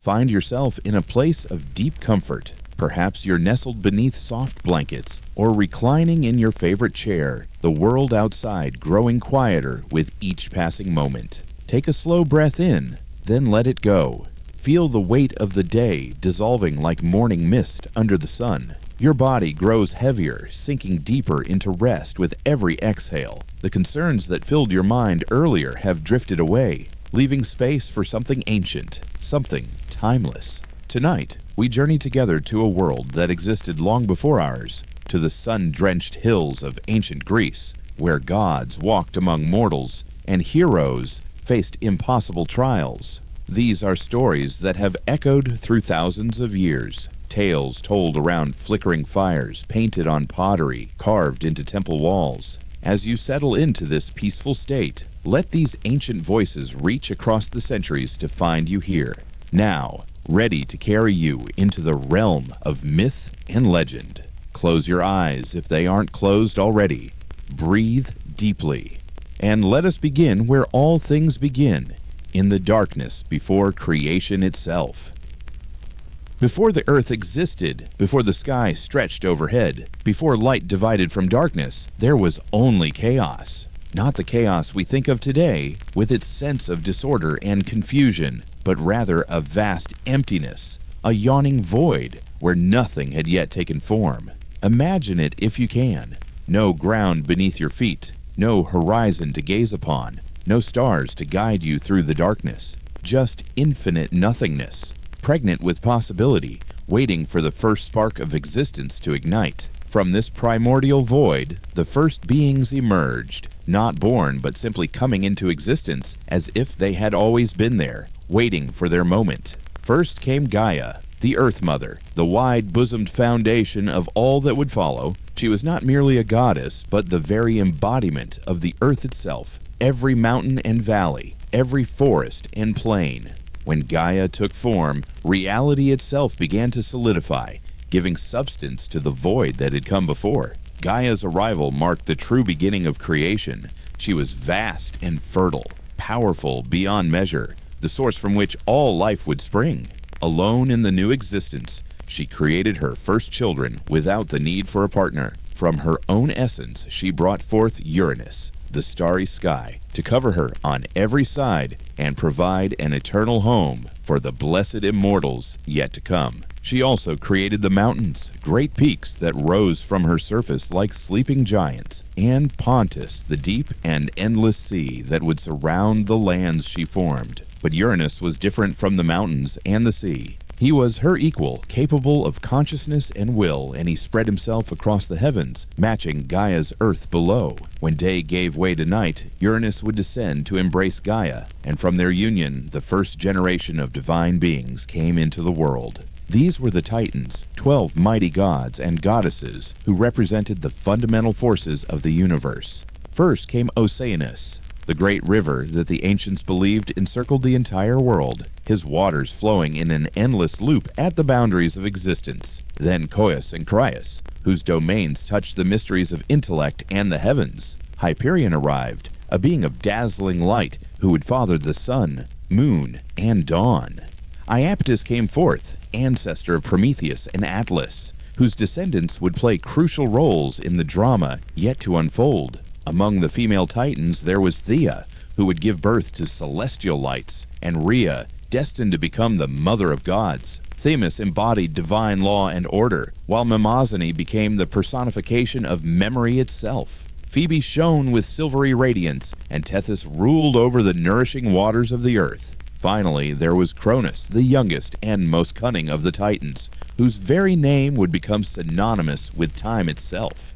Find yourself in a place of deep comfort. Perhaps you're nestled beneath soft blankets or reclining in your favorite chair, the world outside growing quieter with each passing moment. Take a slow breath in, then let it go. Feel the weight of the day dissolving like morning mist under the sun. Your body grows heavier, sinking deeper into rest with every exhale. The concerns that filled your mind earlier have drifted away, leaving space for something ancient, something timeless. Tonight, we journey together to a world that existed long before ours, to the sun-drenched hills of ancient Greece, where gods walked among mortals and heroes faced impossible trials. These are stories that have echoed through thousands of years, tales told around flickering fires, painted on pottery, carved into temple walls. As you settle into this peaceful state, let these ancient voices reach across the centuries to find you here, now, ready to carry you into the realm of myth and legend. Close your eyes if they aren't closed already. Breathe deeply. And let us begin where all things begin, in the darkness before creation itself. Before the earth existed, before the sky stretched overhead, before light divided from darkness, there was only chaos. Not the chaos we think of today, with its sense of disorder and confusion, but rather a vast emptiness, a yawning void where nothing had yet taken form. Imagine it if you can. No ground beneath your feet, no horizon to gaze upon, no stars to guide you through the darkness, just infinite nothingness, pregnant with possibility, waiting for the first spark of existence to ignite. From this primordial void, the first beings emerged, not born but simply coming into existence as if they had always been there, waiting for their moment. First came Gaia, the Earth Mother, the wide-bosomed foundation of all that would follow. She was not merely a goddess, but the very embodiment of the earth itself, every mountain and valley, every forest and plain. When Gaia took form, reality itself began to solidify, giving substance to the void that had come before. Gaia's arrival marked the true beginning of creation. She was vast and fertile, powerful beyond measure, the source from which all life would spring. Alone in the new existence, she created her first children without the need for a partner. From her own essence, she brought forth Uranus, the starry sky, to cover her on every side and provide an eternal home for the blessed immortals yet to come. She also created the mountains, great peaks that rose from her surface like sleeping giants, and Pontus, the deep and endless sea that would surround the lands she formed. But Uranus was different from the mountains and the sea. He was her equal, capable of consciousness and will, and he spread himself across the heavens, matching Gaia's earth below. When day gave way to night, Uranus would descend to embrace Gaia, and from their union, the first generation of divine beings came into the world. These were the Titans, 12 mighty gods and goddesses who represented the fundamental forces of the universe. First came Oceanus, the great river that the ancients believed encircled the entire world, his waters flowing in an endless loop at the boundaries of existence. Then Chaos and Gaia, whose domains touched the mysteries of intellect and the heavens. Hyperion arrived, a being of dazzling light who would father the sun, moon, and dawn. Iaptus came forth, ancestor of Prometheus and Atlas, whose descendants would play crucial roles in the drama yet to unfold. Among the female Titans, there was Theia, who would give birth to celestial lights, and Rhea, destined to become the mother of gods. Themis embodied divine law and order, while Mnemosyne became the personification of memory itself. Phoebe shone with silvery radiance, and Tethys ruled over the nourishing waters of the earth. Finally, there was Kronos, the youngest and most cunning of the Titans, whose very name would become synonymous with time itself.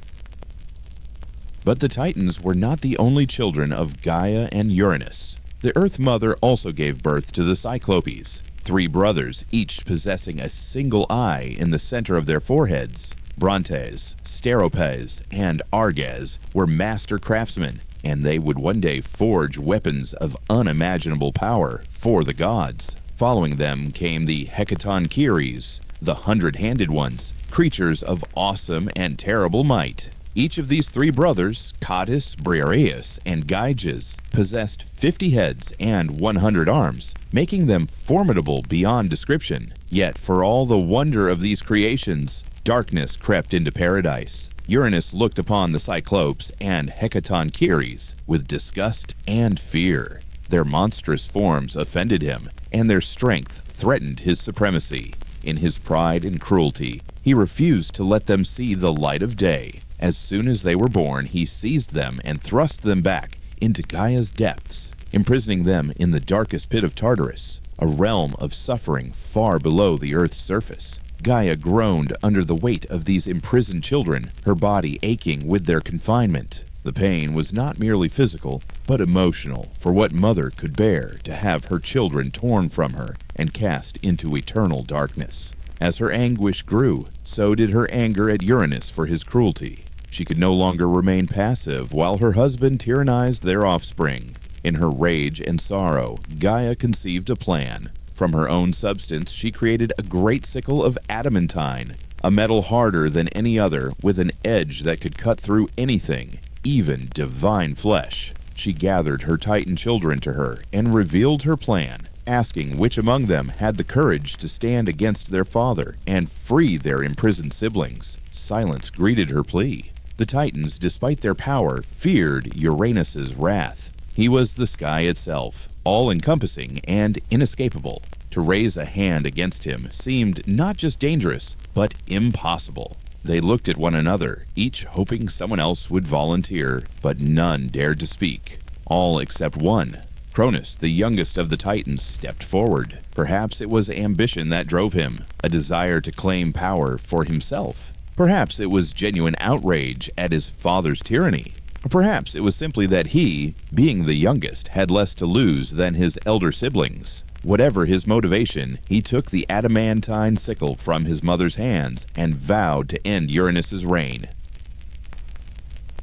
But the Titans were not the only children of Gaia and Uranus. The Earth Mother also gave birth to the Cyclopes, 3 brothers, each possessing a single eye in the center of their foreheads. Brontes, Steropes, and Arges were master craftsmen, and they would one day forge weapons of unimaginable power for the gods. Following them came the Hecatoncheires, the 100-handed ones, creatures of awesome and terrible might. Each of these three brothers, Cottus, Briareus, and Gyges, possessed 50 heads and 100 arms, making them formidable beyond description. Yet, for all the wonder of these creations, darkness crept into paradise. Uranus looked upon the Cyclopes and Hecatoncheires with disgust and fear. Their monstrous forms offended him, and their strength threatened his supremacy. In his pride and cruelty, he refused to let them see the light of day. As soon as they were born, he seized them and thrust them back into Gaia's depths, imprisoning them in the darkest pit of Tartarus, a realm of suffering far below the Earth's surface. Gaia groaned under the weight of these imprisoned children, her body aching with their confinement. The pain was not merely physical, but emotional, for what mother could bear to have her children torn from her and cast into eternal darkness? As her anguish grew, so did her anger at Uranus for his cruelty. She could no longer remain passive while her husband tyrannized their offspring. In her rage and sorrow, Gaia conceived a plan. From her own substance, she created a great sickle of adamantine, a metal harder than any other, with an edge that could cut through anything, even divine flesh. She gathered her Titan children to her and revealed her plan, asking which among them had the courage to stand against their father and free their imprisoned siblings. Silence greeted her plea. The Titans, despite their power, feared Uranus's wrath. He was the sky itself, all-encompassing and inescapable. To raise a hand against him seemed not just dangerous, but impossible. They looked at one another, each hoping someone else would volunteer, but none dared to speak. All except one. Kronos, the youngest of the Titans, stepped forward. Perhaps it was ambition that drove him, a desire to claim power for himself. Perhaps it was genuine outrage at his father's tyranny. Or perhaps it was simply that he, being the youngest, had less to lose than his elder siblings. Whatever his motivation, he took the adamantine sickle from his mother's hands and vowed to end Uranus's reign.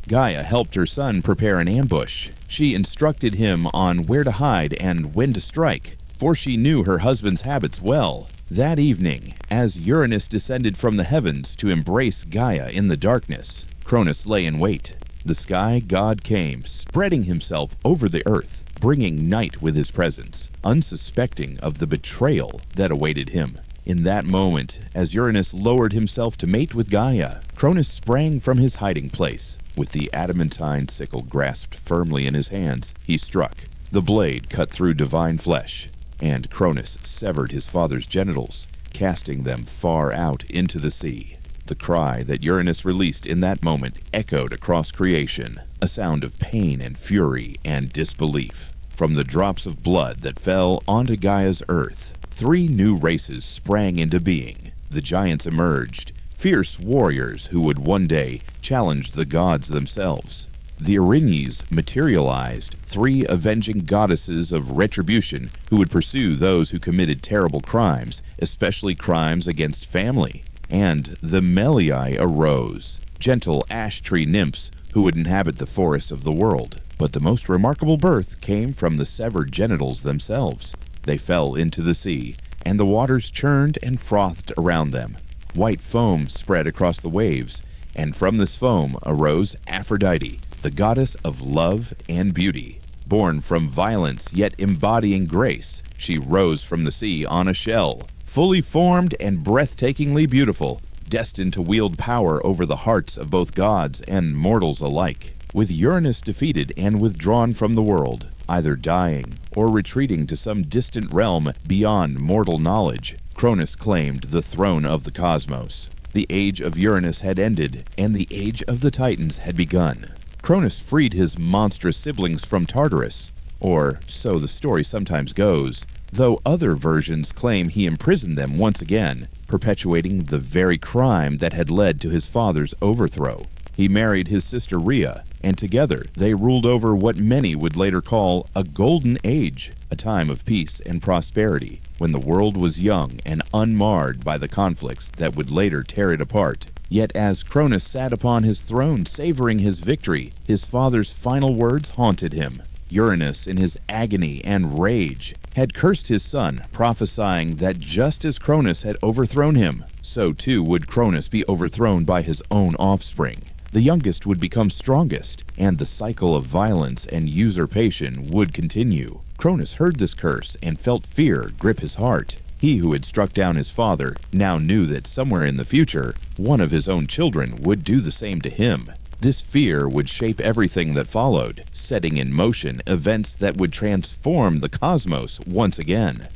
Gaia helped her son prepare an ambush. She instructed him on where to hide and when to strike, for she knew her husband's habits well. That evening, as Uranus descended from the heavens to embrace Gaia in the darkness, Kronos lay in wait. The sky god came, spreading himself over the earth, bringing night with his presence, unsuspecting of the betrayal that awaited him. In that moment, as Uranus lowered himself to mate with Gaia, Kronos sprang from his hiding place. With the adamantine sickle grasped firmly in his hands, he struck. The blade cut through divine flesh, and Kronos severed his father's genitals, casting them far out into the sea. The cry that Uranus released in that moment echoed across creation, a sound of pain and fury and disbelief. From the drops of blood that fell onto Gaia's earth, 3 new races sprang into being. The giants emerged, fierce warriors who would one day challenge the gods themselves. The Erinyes materialized, 3 avenging goddesses of retribution who would pursue those who committed terrible crimes, especially crimes against family. And the Melii arose, gentle ash tree nymphs who would inhabit the forests of the world. But the most remarkable birth came from the severed genitals themselves. They fell into the sea, and the waters churned and frothed around them. White foam spread across the waves, and from this foam arose Aphrodite, the goddess of love and beauty. Born from violence yet embodying grace, she rose from the sea on a shell, fully formed and breathtakingly beautiful, destined to wield power over the hearts of both gods and mortals alike. With Uranus defeated and withdrawn from the world, either dying or retreating to some distant realm beyond mortal knowledge, Kronos claimed the throne of the cosmos. The age of Uranus had ended, and the age of the Titans had begun. Kronos freed his monstrous siblings from Tartarus, or so the story sometimes goes, though other versions claim he imprisoned them once again, perpetuating the very crime that had led to his father's overthrow. He married his sister Rhea, and together they ruled over what many would later call a golden age, a time of peace and prosperity, when the world was young and unmarred by the conflicts that would later tear it apart. Yet as Kronos sat upon his throne savoring his victory, his father's final words haunted him. Uranus, in his agony and rage, had cursed his son, prophesying that just as Kronos had overthrown him, so too would Kronos be overthrown by his own offspring. the youngest would become strongest, and the cycle of violence and usurpation would continue. Kronos heard this curse and felt fear grip his heart. He who had struck down his father now knew that somewhere in the future, one of his own children would do the same to him. This fear would shape everything that followed, setting in motion events that would transform the cosmos once again.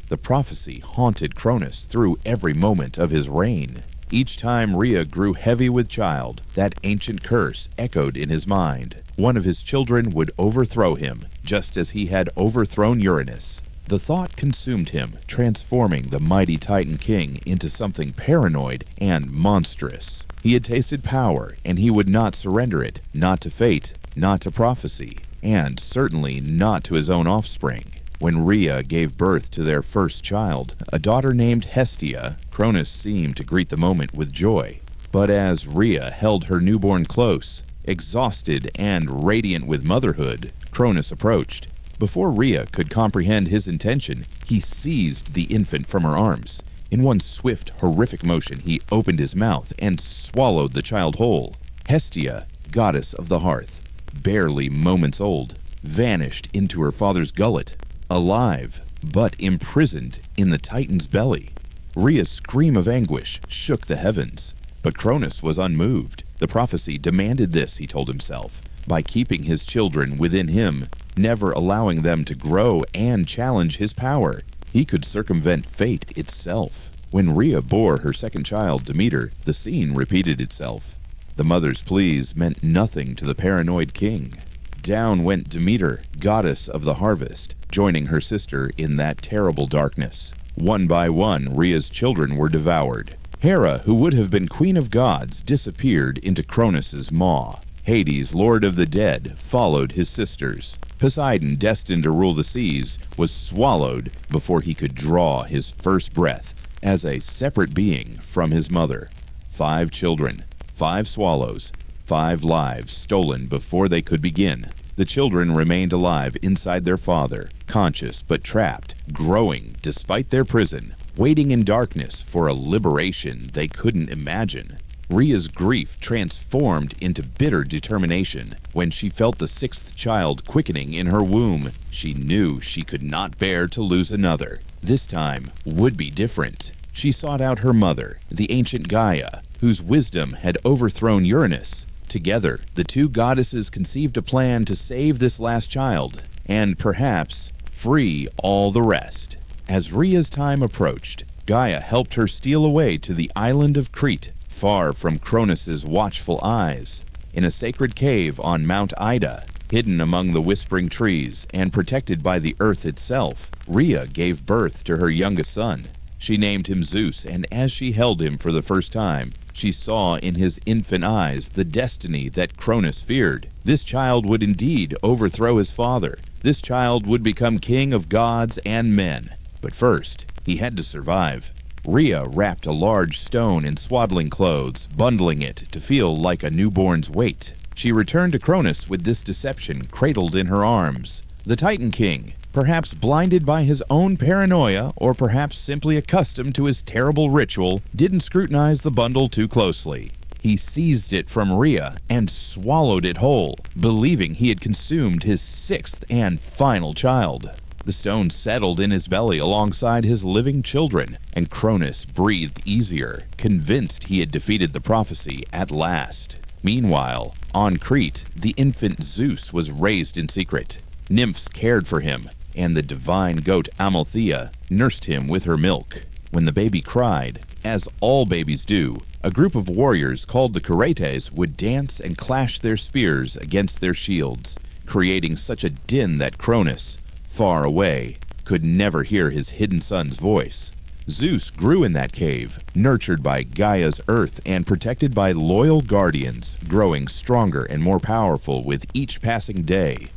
The prophecy haunted Kronos through every moment of his reign. Each time Rhea grew heavy with child, that ancient curse echoed in his mind. One of his children would overthrow him, just as he had overthrown Uranus. The thought consumed him, transforming the mighty Titan King into something paranoid and monstrous. He had tasted power, and he would not surrender it, not to fate, not to prophecy, and certainly not to his own offspring. When Rhea gave birth to their first child, a daughter named Hestia, Kronos seemed to greet the moment with joy. But as Rhea held her newborn close, exhausted and radiant with motherhood, Kronos approached. Before Rhea could comprehend his intention, he seized the infant from her arms. In one swift, horrific motion, he opened his mouth and swallowed the child whole. Hestia, goddess of the hearth, barely moments old, vanished into her father's gullet, alive, but imprisoned in the Titan's belly. Rhea's scream of anguish shook the heavens, but Kronos was unmoved. The prophecy demanded this, he told himself. By keeping his children within him, never allowing them to grow and challenge his power, he could circumvent fate itself. When Rhea bore her second child, Demeter, the scene repeated itself. The mother's pleas meant nothing to the paranoid king. Down went Demeter, goddess of the harvest, joining her sister in that terrible darkness. One by one, Rhea's children were devoured. Hera, who would have been queen of gods, disappeared into Kronos' maw. Hades, lord of the dead, followed his sisters. Poseidon, destined to rule the seas, was swallowed before he could draw his first breath as a separate being from his mother. 5 children, 5 swallows, 5 lives stolen before they could begin. The children remained alive inside their father, conscious but trapped, growing despite their prison, waiting in darkness for a liberation they couldn't imagine. Rhea's grief transformed into bitter determination. When she felt the 6th child quickening in her womb, she knew she could not bear to lose another. This time would be different. She sought out her mother, the ancient Gaia, whose wisdom had overthrown Uranus. Together, the 2 goddesses conceived a plan to save this last child, and perhaps free all the rest. As Rhea's time approached, Gaia helped her steal away to the island of Crete, far from Kronos' watchful eyes. In a sacred cave on Mount Ida, hidden among the whispering trees and protected by the earth itself, Rhea gave birth to her youngest son. She named him Zeus, and as she held him for the first time, she saw in his infant eyes the destiny that Kronos feared. This child would indeed overthrow his father. This child would become king of gods and men. But first, he had to survive. Rhea wrapped a large stone in swaddling clothes, bundling it to feel like a newborn's weight. She returned to Kronos with this deception cradled in her arms. The Titan King, perhaps blinded by his own paranoia or perhaps simply accustomed to his terrible ritual, didn't scrutinize the bundle too closely. He seized it from Rhea and swallowed it whole, believing he had consumed his 6th and final child. The stone settled in his belly alongside his living children, and Kronos breathed easier, convinced he had defeated the prophecy at last. Meanwhile, on Crete, the infant Zeus was raised in secret. Nymphs cared for him, and the divine goat Amalthea nursed him with her milk. When the baby cried, as all babies do, a group of warriors called the Kuretes would dance and clash their spears against their shields, creating such a din that Kronos, far away, could never hear his hidden son's voice. Zeus grew in that cave, nurtured by Gaia's earth and protected by loyal guardians, growing stronger and more powerful with each passing day.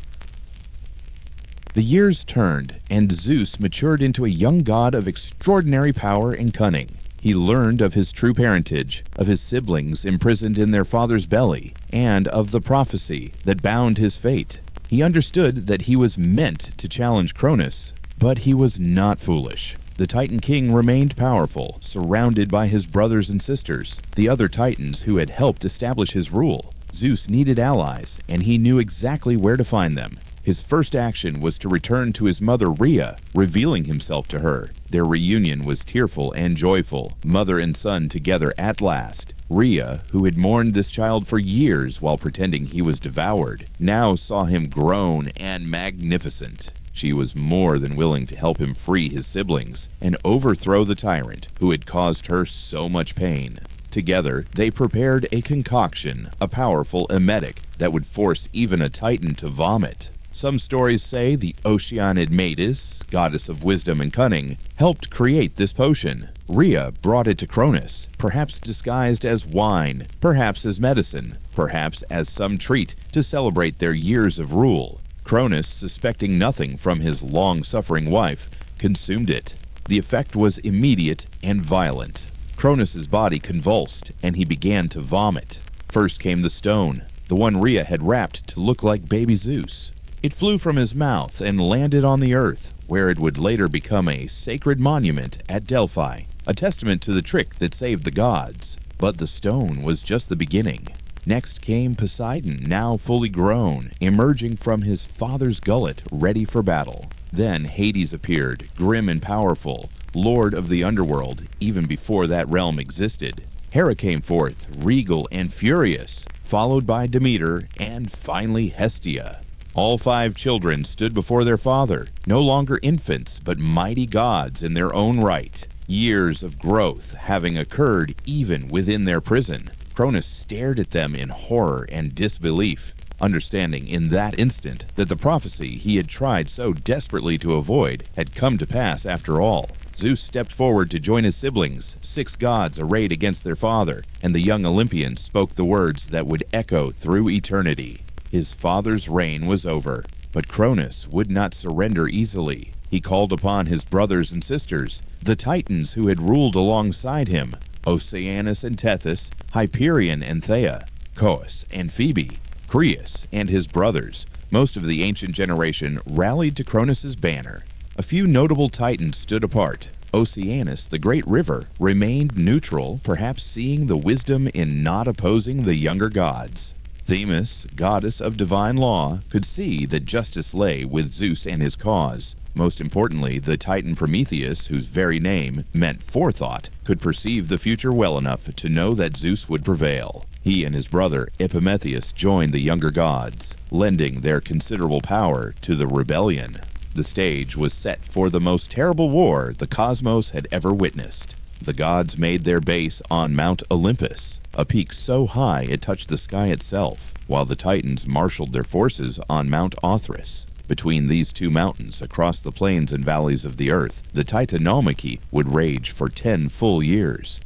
The years turned, and Zeus matured into a young god of extraordinary power and cunning. He learned of his true parentage, of his siblings imprisoned in their father's belly, and of the prophecy that bound his fate. He understood that he was meant to challenge Kronos, but he was not foolish. The Titan King remained powerful, surrounded by his brothers and sisters, the other Titans who had helped establish his rule. Zeus needed allies, and he knew exactly where to find them. His first action was to return to his mother Rhea, revealing himself to her. Their reunion was tearful and joyful, mother and son together at last. Rhea, who had mourned this child for years while pretending he was devoured, now saw him grown and magnificent. She was more than willing to help him free his siblings and overthrow the tyrant who had caused her so much pain. Together, they prepared a concoction, a powerful emetic that would force even a Titan to vomit. Some stories say the Oceanid Metis, goddess of wisdom and cunning, helped create this potion. Rhea brought it to Kronos, perhaps disguised as wine, perhaps as medicine, perhaps as some treat to celebrate their years of rule. Kronos, suspecting nothing from his long-suffering wife, consumed it. The effect was immediate and violent. Kronos' body convulsed, and he began to vomit. First came the stone, the one Rhea had wrapped to look like baby Zeus. It flew from his mouth and landed on the earth, where it would later become a sacred monument at Delphi, a testament to the trick that saved the gods. But the stone was just the beginning. Next came Poseidon, now fully grown, emerging from his father's gullet, ready for battle. Then Hades appeared, grim and powerful, lord of the underworld, even before that realm existed. Hera came forth, regal and furious, followed by Demeter, and finally Hestia. All 5 children stood before their father, no longer infants, but mighty gods in their own right. Years of growth having occurred even within their prison. Kronos stared at them in horror and disbelief, understanding in that instant that the prophecy he had tried so desperately to avoid had come to pass after all. Zeus stepped forward to join his siblings, 6 gods arrayed against their father, and the young Olympian spoke the words that would echo through eternity. His father's reign was over, but Kronos would not surrender easily. He called upon his brothers and sisters, the Titans who had ruled alongside him, Oceanus and Tethys, Hyperion and Thea, Coos and Phoebe, Creus and his brothers. Most of the ancient generation rallied to Kronos' banner. A few notable Titans stood apart. Oceanus, the great river, remained neutral, perhaps seeing the wisdom in not opposing the younger gods. Themis, goddess of divine law, could see that justice lay with Zeus and his cause. Most importantly, the Titan Prometheus, whose very name meant forethought, could perceive the future well enough to know that Zeus would prevail. He and his brother Epimetheus joined the younger gods, lending their considerable power to the rebellion. The stage was set for the most terrible war the cosmos had ever witnessed. The gods made their base on Mount Olympus, a peak so high it touched the sky itself, while the Titans marshaled their forces on Mount Othrys. Between these 2 mountains, across the plains and valleys of the earth, the Titanomachy would rage for 10 full years.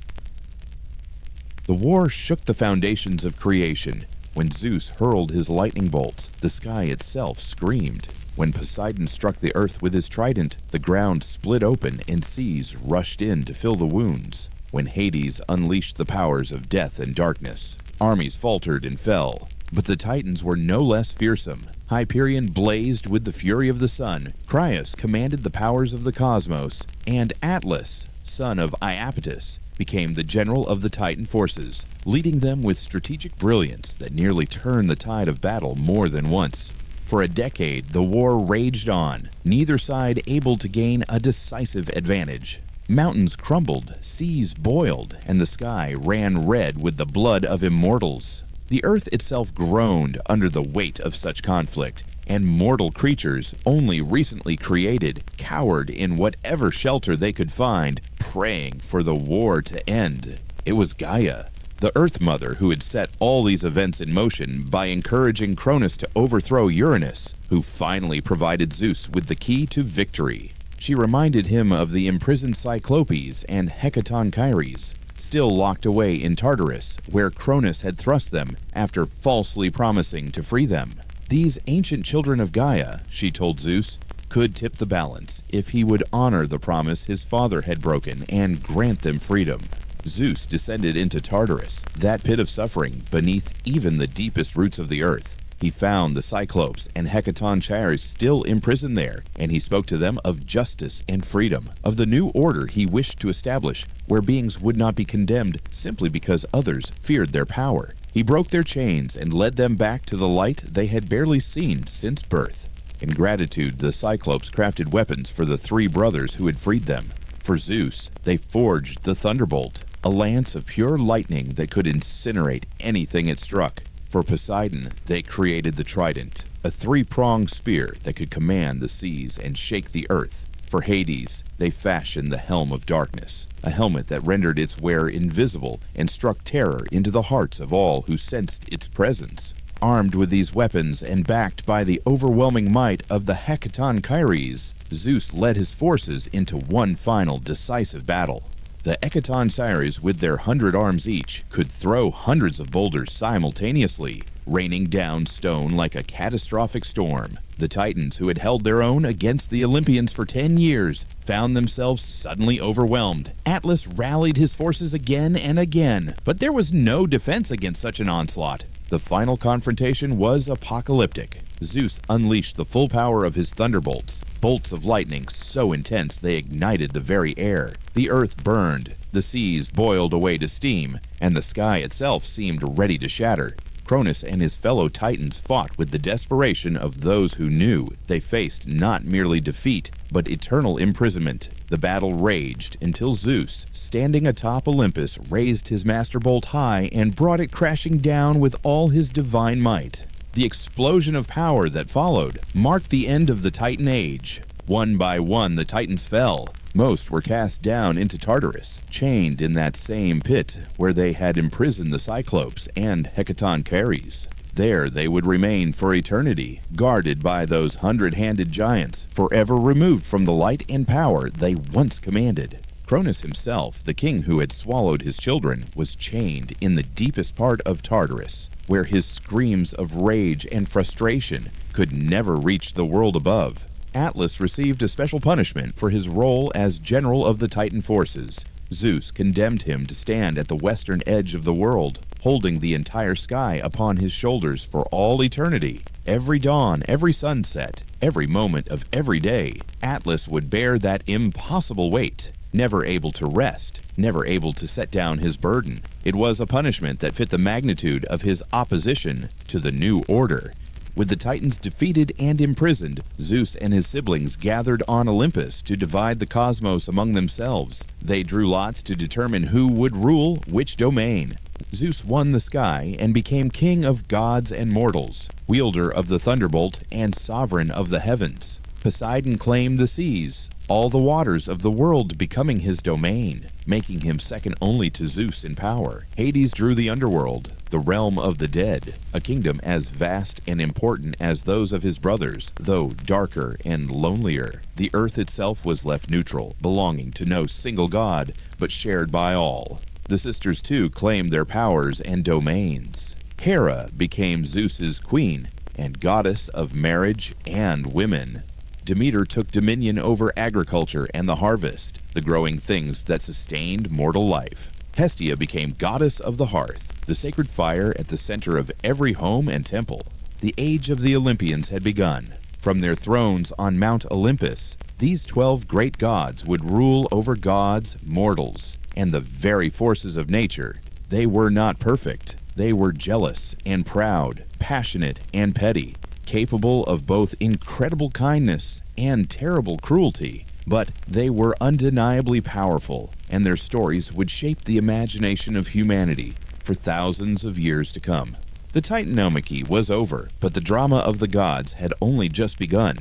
The war shook the foundations of creation. When Zeus hurled his lightning bolts, the sky itself screamed. When Poseidon struck the earth with his trident, the ground split open and seas rushed in to fill the wounds. When Hades unleashed the powers of death and darkness, armies faltered and fell. But the Titans were no less fearsome. Hyperion blazed with the fury of the sun, Cronos commanded the powers of the cosmos, and Atlas, son of Iapetus, became the general of the Titan forces, leading them with strategic brilliance that nearly turned the tide of battle more than once. For a decade, the war raged on, neither side able to gain a decisive advantage. Mountains crumbled, seas boiled, and the sky ran red with the blood of immortals. The earth itself groaned under the weight of such conflict, and mortal creatures, only recently created, cowered in whatever shelter they could find, praying for the war to end. It was Gaia, the Earth Mother, who had set all these events in motion by encouraging Kronos to overthrow Uranus, who finally provided Zeus with the key to victory. She reminded him of the imprisoned Cyclopes and Hecatonchires, still locked away in Tartarus, where Kronos had thrust them after falsely promising to free them. These ancient children of Gaia, she told Zeus, could tip the balance if he would honor the promise his father had broken and grant them freedom. Zeus descended into Tartarus, that pit of suffering beneath even the deepest roots of the earth, He found the Cyclopes and Hecatonchires still imprisoned there, and he spoke to them of justice and freedom, of the new order he wished to establish, where beings would not be condemned simply because others feared their power. He broke their chains and led them back to the light they had barely seen since birth. In gratitude, the Cyclopes crafted weapons for the three brothers who had freed them. For Zeus, they forged the thunderbolt, a lance of pure lightning that could incinerate anything it struck. For Poseidon, they created the trident, a three-pronged spear that could command the seas and shake the earth. For Hades, they fashioned the helm of darkness, a helmet that rendered its wearer invisible and struck terror into the hearts of all who sensed its presence. Armed with these weapons and backed by the overwhelming might of the Hecatonchires, Zeus led his forces into one final decisive battle. The Hecatonchires, with their 100 arms each, could throw hundreds of boulders simultaneously, raining down stone like a catastrophic storm. The Titans, who had held their own against the Olympians for 10 years, found themselves suddenly overwhelmed. Atlas rallied his forces again and again, but there was no defense against such an onslaught. The final confrontation was apocalyptic. Zeus unleashed the full power of his thunderbolts, bolts of lightning so intense they ignited the very air. The earth burned, the seas boiled away to steam, and the sky itself seemed ready to shatter. Kronos and his fellow Titans fought with the desperation of those who knew they faced not merely defeat, but eternal imprisonment. The battle raged until Zeus, standing atop Olympus, raised his master bolt high and brought it crashing down with all his divine might. The explosion of power that followed marked the end of the Titan Age. One by one, the Titans fell. Most were cast down into Tartarus, chained in that same pit where they had imprisoned the Cyclopes and Hecatonchires. There they would remain for eternity, guarded by those 100-handed giants, forever removed from the light and power they once commanded. Kronos himself, the king who had swallowed his children, was chained in the deepest part of Tartarus, where his screams of rage and frustration could never reach the world above. Atlas received a special punishment for his role as general of the Titan forces. Zeus condemned him to stand at the western edge of the world, holding the entire sky upon his shoulders for all eternity. Every dawn, every sunset, every moment of every day, Atlas would bear that impossible weight, never able to rest, never able to set down his burden. It was a punishment that fit the magnitude of his opposition to the new order. With the Titans defeated and imprisoned, Zeus and his siblings gathered on Olympus to divide the cosmos among themselves. They drew lots to determine who would rule which domain. Zeus won the sky and became king of gods and mortals, wielder of the thunderbolt and sovereign of the heavens. Poseidon claimed the seas, all the waters of the world becoming his domain, making him second only to Zeus in power. Hades drew the underworld, the realm of the dead, a kingdom as vast and important as those of his brothers, though darker and lonelier. The earth itself was left neutral, belonging to no single god, but shared by all. The sisters too claimed their powers and domains. Hera became Zeus's queen and goddess of marriage and women. Demeter took dominion over agriculture and the harvest, the growing things that sustained mortal life. Hestia became goddess of the hearth, the sacred fire at the center of every home and temple. The age of the Olympians had begun. From their thrones on Mount Olympus, these 12 great gods would rule over gods, mortals, and the very forces of nature. They were not perfect. They were jealous and proud, passionate and petty, capable of both incredible kindness and terrible cruelty. But they were undeniably powerful, and their stories would shape the imagination of humanity for thousands of years to come. The Titanomachy was over, but the drama of the gods had only just begun.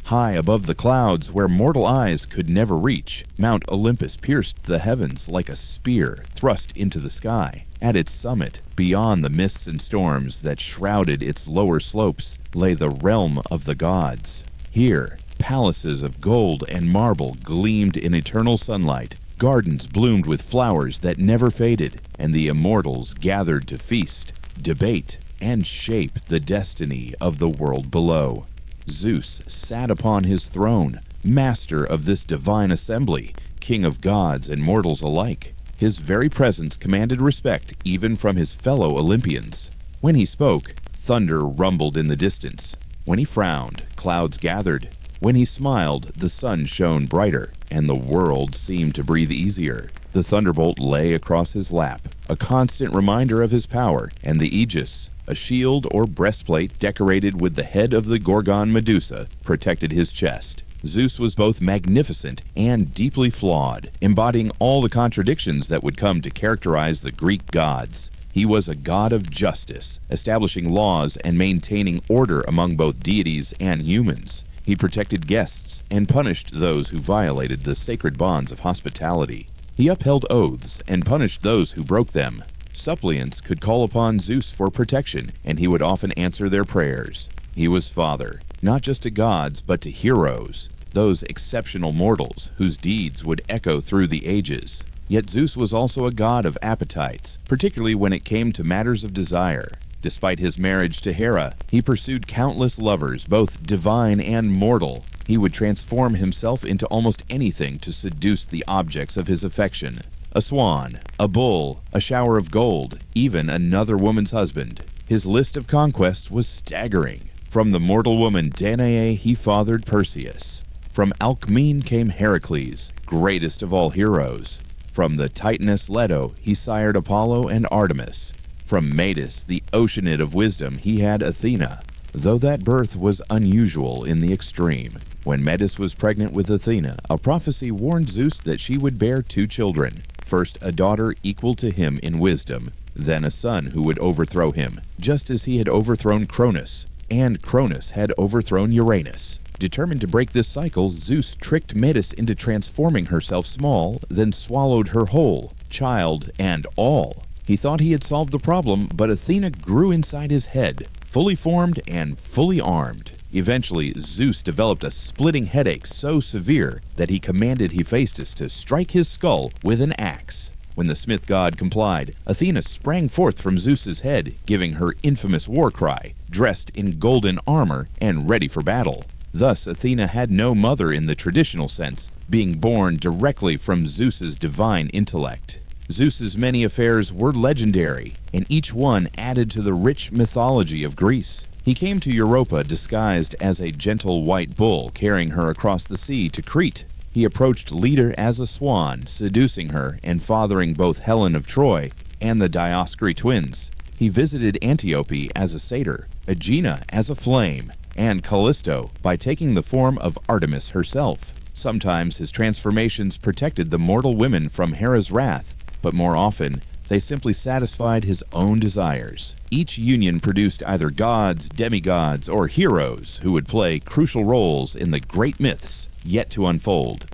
High above the clouds, where mortal eyes could never reach, Mount Olympus pierced the heavens like a spear thrust into the sky. At its summit, beyond the mists and storms that shrouded its lower slopes, lay the realm of the gods. Here, palaces of gold and marble gleamed in eternal sunlight. Gardens bloomed with flowers that never faded, and the immortals gathered to feast, debate, and shape the destiny of the world below. Zeus sat upon his throne, master of this divine assembly, king of gods and mortals alike. His very presence commanded respect even from his fellow Olympians. When he spoke, thunder rumbled in the distance. When he frowned, clouds gathered. When he smiled, the sun shone brighter, and the world seemed to breathe easier. The thunderbolt lay across his lap, a constant reminder of his power, and the aegis, a shield or breastplate decorated with the head of the Gorgon Medusa, protected his chest. Zeus was both magnificent and deeply flawed, embodying all the contradictions that would come to characterize the Greek gods. He was a god of justice, establishing laws and maintaining order among both deities and humans. He protected guests and punished those who violated the sacred bonds of hospitality. He upheld oaths and punished those who broke them. Suppliants could call upon Zeus for protection, and he would often answer their prayers. He was father, not just to gods, but to heroes, those exceptional mortals whose deeds would echo through the ages. Yet Zeus was also a god of appetites, particularly when it came to matters of desire. Despite his marriage to Hera, he pursued countless lovers, both divine and mortal. He would transform himself into almost anything to seduce the objects of his affection. A swan, a bull, a shower of gold, even another woman's husband. His list of conquests was staggering. From the mortal woman Danae, he fathered Perseus. From Alcmene came Heracles, greatest of all heroes. From the Titaness Leto, he sired Apollo and Artemis. From Metis, the oceanid of wisdom, he had Athena, though that birth was unusual in the extreme. When Metis was pregnant with Athena, a prophecy warned Zeus that she would bear 2 children. First, a daughter equal to him in wisdom, then a son who would overthrow him, just as he had overthrown Kronos, and Kronos had overthrown Uranus. Determined to break this cycle, Zeus tricked Metis into transforming herself small, then swallowed her whole, child and all. He thought he had solved the problem, but Athena grew inside his head, fully formed and fully armed. Eventually, Zeus developed a splitting headache so severe that he commanded Hephaestus to strike his skull with an axe. When the smith god complied, Athena sprang forth from Zeus's head, giving her infamous war cry, dressed in golden armor and ready for battle. Thus, Athena had no mother in the traditional sense, being born directly from Zeus's divine intellect. Zeus's many affairs were legendary, and each one added to the rich mythology of Greece. He came to Europa disguised as a gentle white bull, carrying her across the sea to Crete. He approached Leda as a swan, seducing her and fathering both Helen of Troy and the Dioscuri twins. He visited Antiope as a satyr, Aegina as a flame, and Callisto by taking the form of Artemis herself. Sometimes his transformations protected the mortal women from Hera's wrath, but more often, they simply satisfied his own desires. Each union produced either gods, demigods, or heroes who would play crucial roles in the great myths yet to unfold.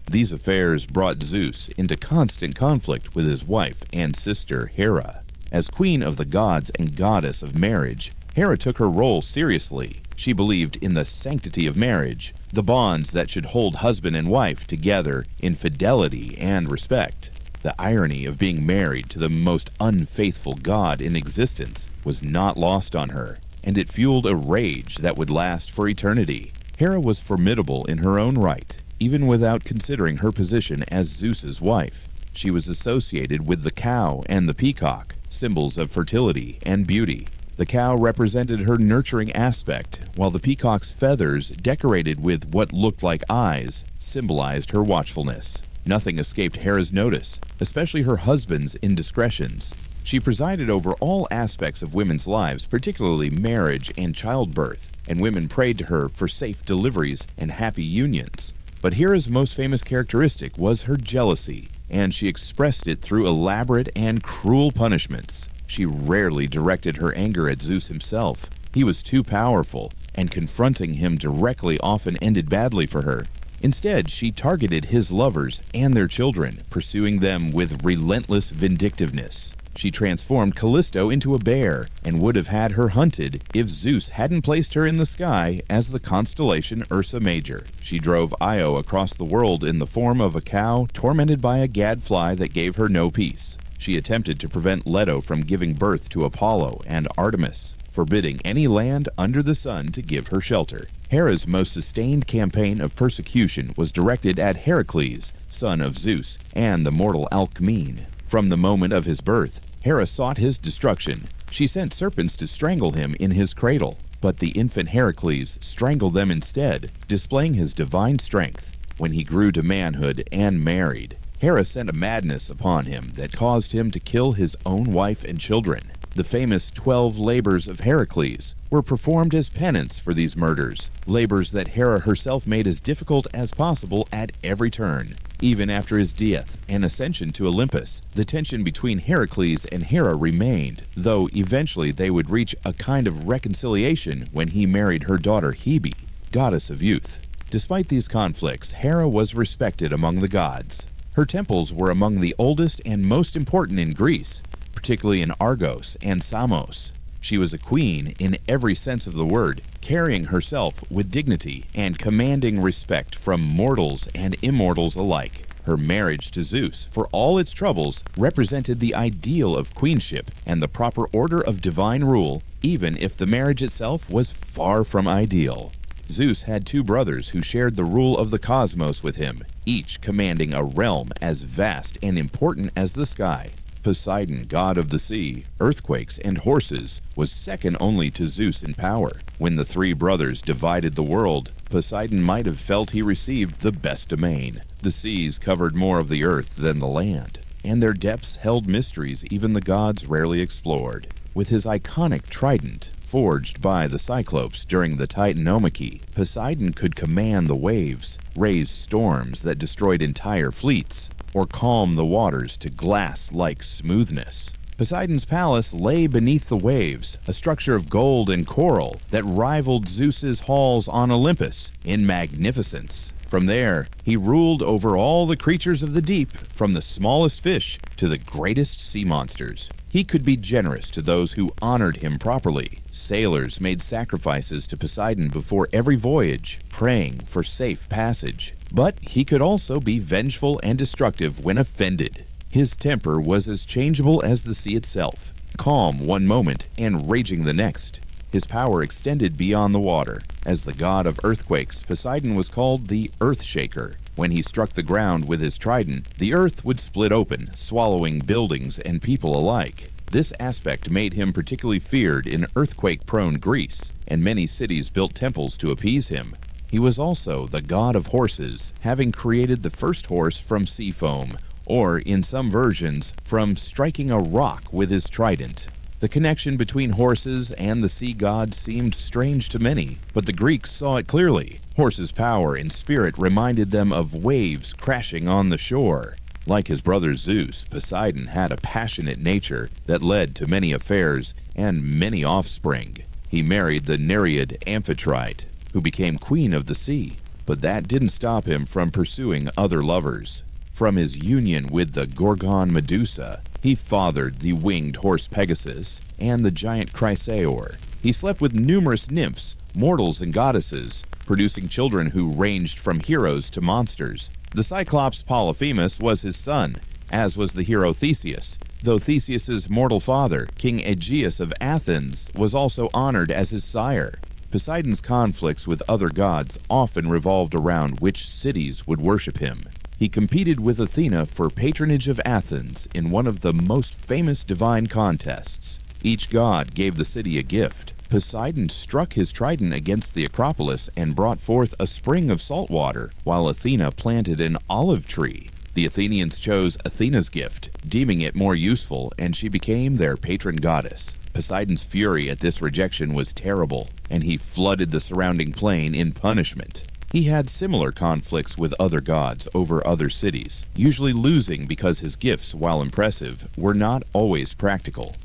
These affairs brought Zeus into constant conflict with his wife and sister Hera. As queen of the gods and goddess of marriage, Hera took her role seriously. She believed in the sanctity of marriage, the bonds that should hold husband and wife together in fidelity and respect. The irony of being married to the most unfaithful god in existence was not lost on her, and it fueled a rage that would last for eternity. Hera was formidable in her own right, even without considering her position as Zeus's wife. She was associated with the cow and the peacock, symbols of fertility and beauty. The cow represented her nurturing aspect, while the peacock's feathers, decorated with what looked like eyes, symbolized her watchfulness. Nothing escaped Hera's notice, especially her husband's indiscretions. She presided over all aspects of women's lives, particularly marriage and childbirth, and women prayed to her for safe deliveries and happy unions. But Hera's most famous characteristic was her jealousy, and she expressed it through elaborate and cruel punishments. She rarely directed her anger at Zeus himself. He was too powerful, and confronting him directly often ended badly for her. Instead, she targeted his lovers and their children, pursuing them with relentless vindictiveness. She transformed Callisto into a bear and would have had her hunted if Zeus hadn't placed her in the sky as the constellation Ursa Major. She drove Io across the world in the form of a cow tormented by a gadfly that gave her no peace. She attempted to prevent Leto from giving birth to Apollo and Artemis, forbidding any land under the sun to give her shelter. Hera's most sustained campaign of persecution was directed at Heracles, son of Zeus, and the mortal Alcmene. From the moment of his birth, Hera sought his destruction. She sent serpents to strangle him in his cradle, but the infant Heracles strangled them instead, displaying his divine strength. When he grew to manhood and married, Hera sent a madness upon him that caused him to kill his own wife and children. The famous 12 labors of Heracles were performed as penance for these murders, labors that Hera herself made as difficult as possible at every turn. Even after his death and ascension to Olympus, the tension between Heracles and Hera remained, though eventually they would reach a kind of reconciliation when he married her daughter Hebe, goddess of youth. Despite these conflicts, Hera was respected among the gods. Her temples were among the oldest and most important in Greece, particularly in Argos and Samos. She was a queen in every sense of the word, carrying herself with dignity and commanding respect from mortals and immortals alike. Her marriage to Zeus, for all its troubles, represented the ideal of queenship and the proper order of divine rule, even if the marriage itself was far from ideal. Zeus had 2 brothers who shared the rule of the cosmos with him, each commanding a realm as vast and important as the sky. Poseidon, god of the sea, earthquakes, and horses, was second only to Zeus in power. When the 3 brothers divided the world, Poseidon might have felt he received the best domain. The seas covered more of the earth than the land, and their depths held mysteries even the gods rarely explored. With his iconic trident, forged by the Cyclopes during the Titanomachy, Poseidon could command the waves, raise storms that destroyed entire fleets, or calm the waters to glass-like smoothness. Poseidon's palace lay beneath the waves, a structure of gold and coral that rivaled Zeus's halls on Olympus in magnificence. From there, he ruled over all the creatures of the deep, from the smallest fish to the greatest sea monsters. He could be generous to those who honored him properly. Sailors made sacrifices to Poseidon before every voyage, praying for safe passage. But he could also be vengeful and destructive when offended. His temper was as changeable as the sea itself, calm one moment and raging the next. His power extended beyond the water. As the god of earthquakes, Poseidon was called the Earth Shaker. When he struck the ground with his trident, the earth would split open, swallowing buildings and people alike. This aspect made him particularly feared in earthquake-prone Greece, and many cities built temples to appease him. He was also the god of horses, having created the first horse from sea foam, or, in some versions, from striking a rock with his trident. The connection between horses and the sea god seemed strange to many, but the Greeks saw it clearly. Horses' power and spirit reminded them of waves crashing on the shore. Like his brother Zeus, Poseidon had a passionate nature that led to many affairs and many offspring. He married the Nereid Amphitrite, who became queen of the sea, but that didn't stop him from pursuing other lovers. From his union with the Gorgon Medusa, he fathered the winged horse Pegasus and the giant Chrysaor. He slept with numerous nymphs, mortals and goddesses, producing children who ranged from heroes to monsters. The Cyclops Polyphemus was his son, as was the hero Theseus, though Theseus's mortal father, King Aegeus of Athens, was also honored as his sire. Poseidon's conflicts with other gods often revolved around which cities would worship him. He competed with Athena for patronage of Athens in one of the most famous divine contests. Each god gave the city a gift. Poseidon struck his trident against the Acropolis and brought forth a spring of salt water, while Athena planted an olive tree. The Athenians chose Athena's gift, deeming it more useful, and she became their patron goddess. Poseidon's fury at this rejection was terrible, and he flooded the surrounding plain in punishment. He had similar conflicts with other gods over other cities, usually losing because his gifts, while impressive, were not always practical.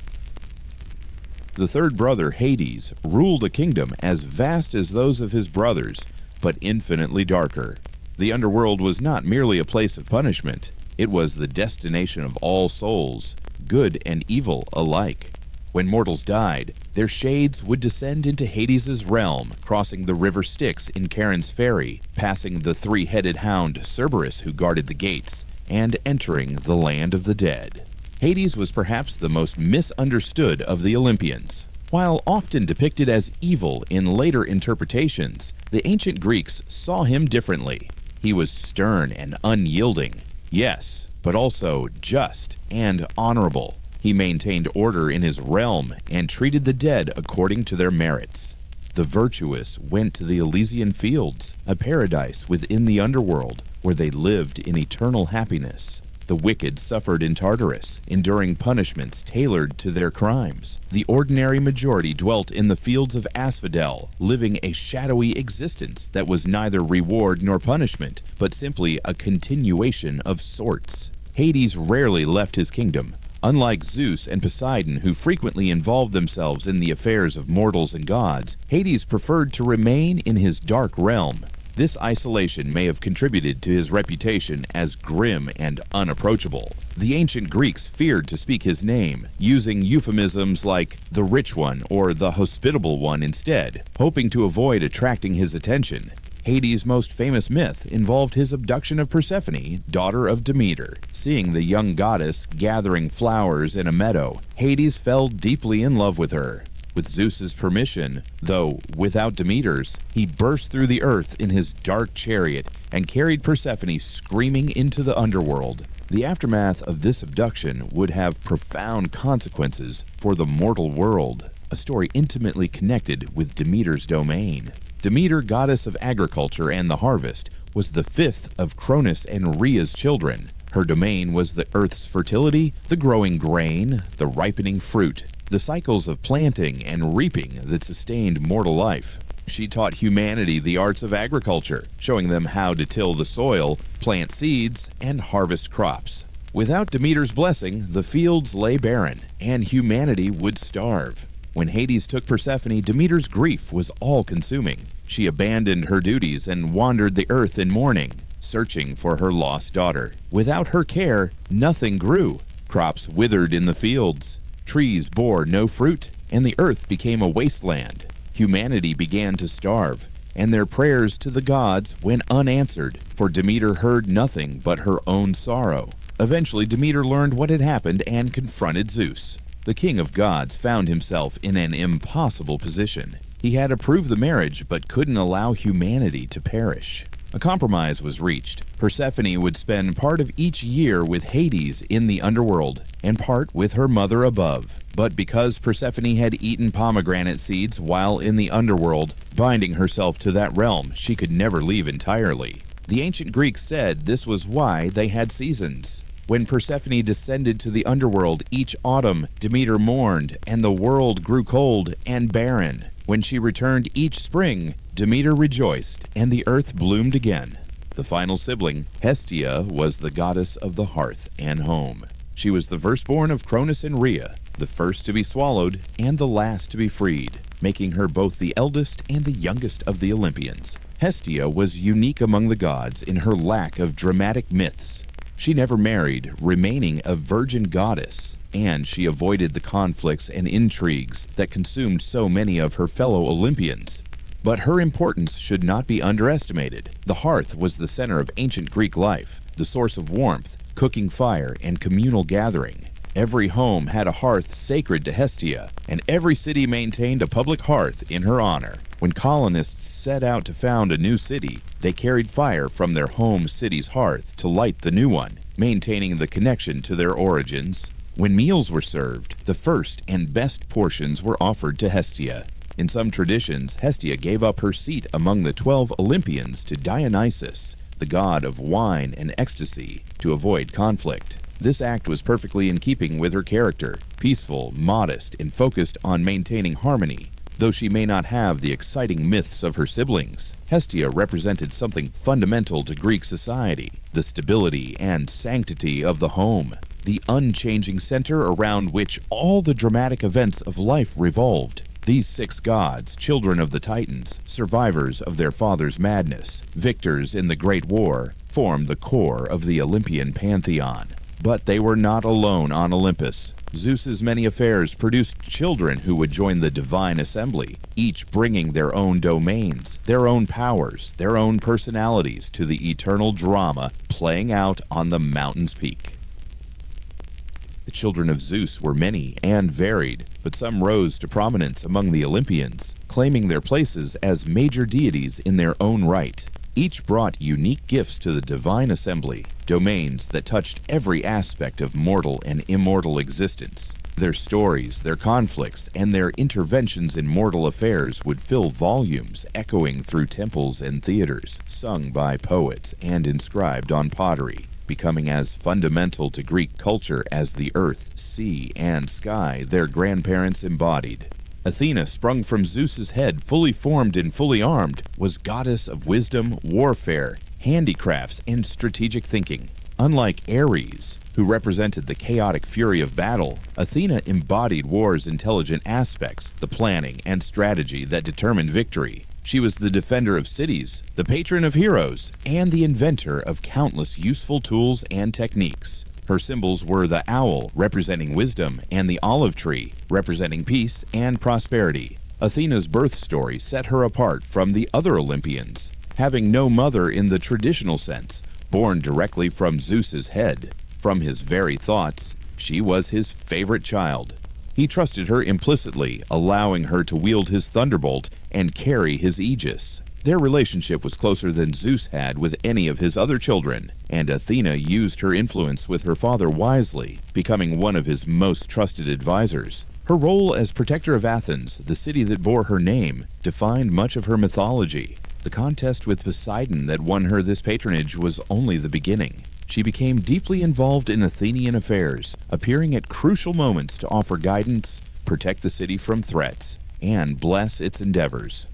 The third brother, Hades, ruled a kingdom as vast as those of his brothers, but infinitely darker. The underworld was not merely a place of punishment, it was the destination of all souls, good and evil alike. When mortals died, their shades would descend into Hades' realm, crossing the river Styx in Charon's ferry, passing the 3-headed hound Cerberus who guarded the gates, and entering the land of the dead. Hades was perhaps the most misunderstood of the Olympians. While often depicted as evil in later interpretations, the ancient Greeks saw him differently. He was stern and unyielding, yes, but also just and honorable. He maintained order in his realm and treated the dead according to their merits. The virtuous went to the Elysian fields, a paradise within the underworld, where they lived in eternal happiness. The wicked suffered in Tartarus, enduring punishments tailored to their crimes. The ordinary majority dwelt in the fields of Asphodel, living a shadowy existence that was neither reward nor punishment, but simply a continuation of sorts. Hades rarely left his kingdom. Unlike Zeus and Poseidon, who frequently involved themselves in the affairs of mortals and gods, Hades preferred to remain in his dark realm. This isolation may have contributed to his reputation as grim and unapproachable. The ancient Greeks feared to speak his name, using euphemisms like the rich one or the hospitable one instead, hoping to avoid attracting his attention. Hades' most famous myth involved his abduction of Persephone, daughter of Demeter. Seeing the young goddess gathering flowers in a meadow, Hades fell deeply in love with her. With Zeus's permission, though without Demeter's, he burst through the earth in his dark chariot and carried Persephone screaming into the underworld. The aftermath of this abduction would have profound consequences for the mortal world, a story intimately connected with Demeter's domain. Demeter, goddess of agriculture and the harvest, was the fifth of Kronos and Rhea's children. Her domain was the earth's fertility, the growing grain, the ripening fruit, the cycles of planting and reaping that sustained mortal life. She taught humanity the arts of agriculture, showing them how to till the soil, plant seeds, and harvest crops. Without Demeter's blessing, the fields lay barren, and humanity would starve. When Hades took Persephone, Demeter's grief was all-consuming. She abandoned her duties and wandered the earth in mourning, searching for her lost daughter. Without her care, nothing grew. Crops withered in the fields. Trees bore no fruit, and the earth became a wasteland. Humanity began to starve, and their prayers to the gods went unanswered, for Demeter heard nothing but her own sorrow. Eventually, Demeter learned what had happened and confronted Zeus. The king of gods found himself in an impossible position. He had approved the marriage, but couldn't allow humanity to perish. A compromise was reached. Persephone would spend part of each year with Hades in the underworld, and part with her mother above. But because Persephone had eaten pomegranate seeds while in the underworld, binding herself to that realm, she could never leave entirely. The ancient Greeks said this was why they had seasons. When Persephone descended to the underworld each autumn, Demeter mourned, and the world grew cold and barren. When she returned each spring, Demeter rejoiced, and the earth bloomed again. The final sibling, Hestia, was the goddess of the hearth and home. She was the firstborn of Kronos and Rhea, the first to be swallowed and the last to be freed, making her both the eldest and the youngest of the Olympians. Hestia was unique among the gods in her lack of dramatic myths. She never married, remaining a virgin goddess, and she avoided the conflicts and intrigues that consumed so many of her fellow Olympians. But her importance should not be underestimated. The hearth was the center of ancient Greek life, the source of warmth, cooking fire, and communal gathering. Every home had a hearth sacred to Hestia, and every city maintained a public hearth in her honor. When colonists set out to found a new city, they carried fire from their home city's hearth to light the new one, maintaining the connection to their origins. When meals were served, the first and best portions were offered to Hestia. In some traditions, Hestia gave up her seat among the 12 Olympians to Dionysus, the god of wine and ecstasy, to avoid conflict. This act was perfectly in keeping with her character, peaceful, modest, and focused on maintaining harmony. Though she may not have the exciting myths of her siblings, Hestia represented something fundamental to Greek society, the stability and sanctity of the home, the unchanging center around which all the dramatic events of life revolved. These 6 gods, children of the Titans, survivors of their father's madness, victors in the Great War, formed the core of the Olympian pantheon. But they were not alone on Olympus. Zeus's many affairs produced children who would join the divine assembly, each bringing their own domains, their own powers, their own personalities to the eternal drama playing out on the mountain's peak. The children of Zeus were many and varied, but some rose to prominence among the Olympians, claiming their places as major deities in their own right. Each brought unique gifts to the divine assembly, domains that touched every aspect of mortal and immortal existence. Their stories, their conflicts, and their interventions in mortal affairs would fill volumes, echoing through temples and theaters, sung by poets and inscribed on pottery, becoming as fundamental to Greek culture as the earth, sea, and sky their grandparents embodied. Athena, sprung from Zeus's head, fully formed and fully armed, was goddess of wisdom, warfare, handicrafts, and strategic thinking. Unlike Ares, who represented the chaotic fury of battle, Athena embodied war's intelligent aspects, the planning and strategy that determined victory. She was the defender of cities, the patron of heroes, and the inventor of countless useful tools and techniques. Her symbols were the owl, representing wisdom, and the olive tree, representing peace and prosperity. Athena's birth story set her apart from the other Olympians. Having no mother in the traditional sense, born directly from Zeus's head, from his very thoughts, she was his favorite child. He trusted her implicitly, allowing her to wield his thunderbolt and carry his aegis. Their relationship was closer than Zeus had with any of his other children, and Athena used her influence with her father wisely, becoming one of his most trusted advisors. Her role as protector of Athens, the city that bore her name, defined much of her mythology. The contest with Poseidon that won her this patronage was only the beginning. She became deeply involved in Athenian affairs, appearing at crucial moments to offer guidance, protect the city from threats, and bless its endeavors.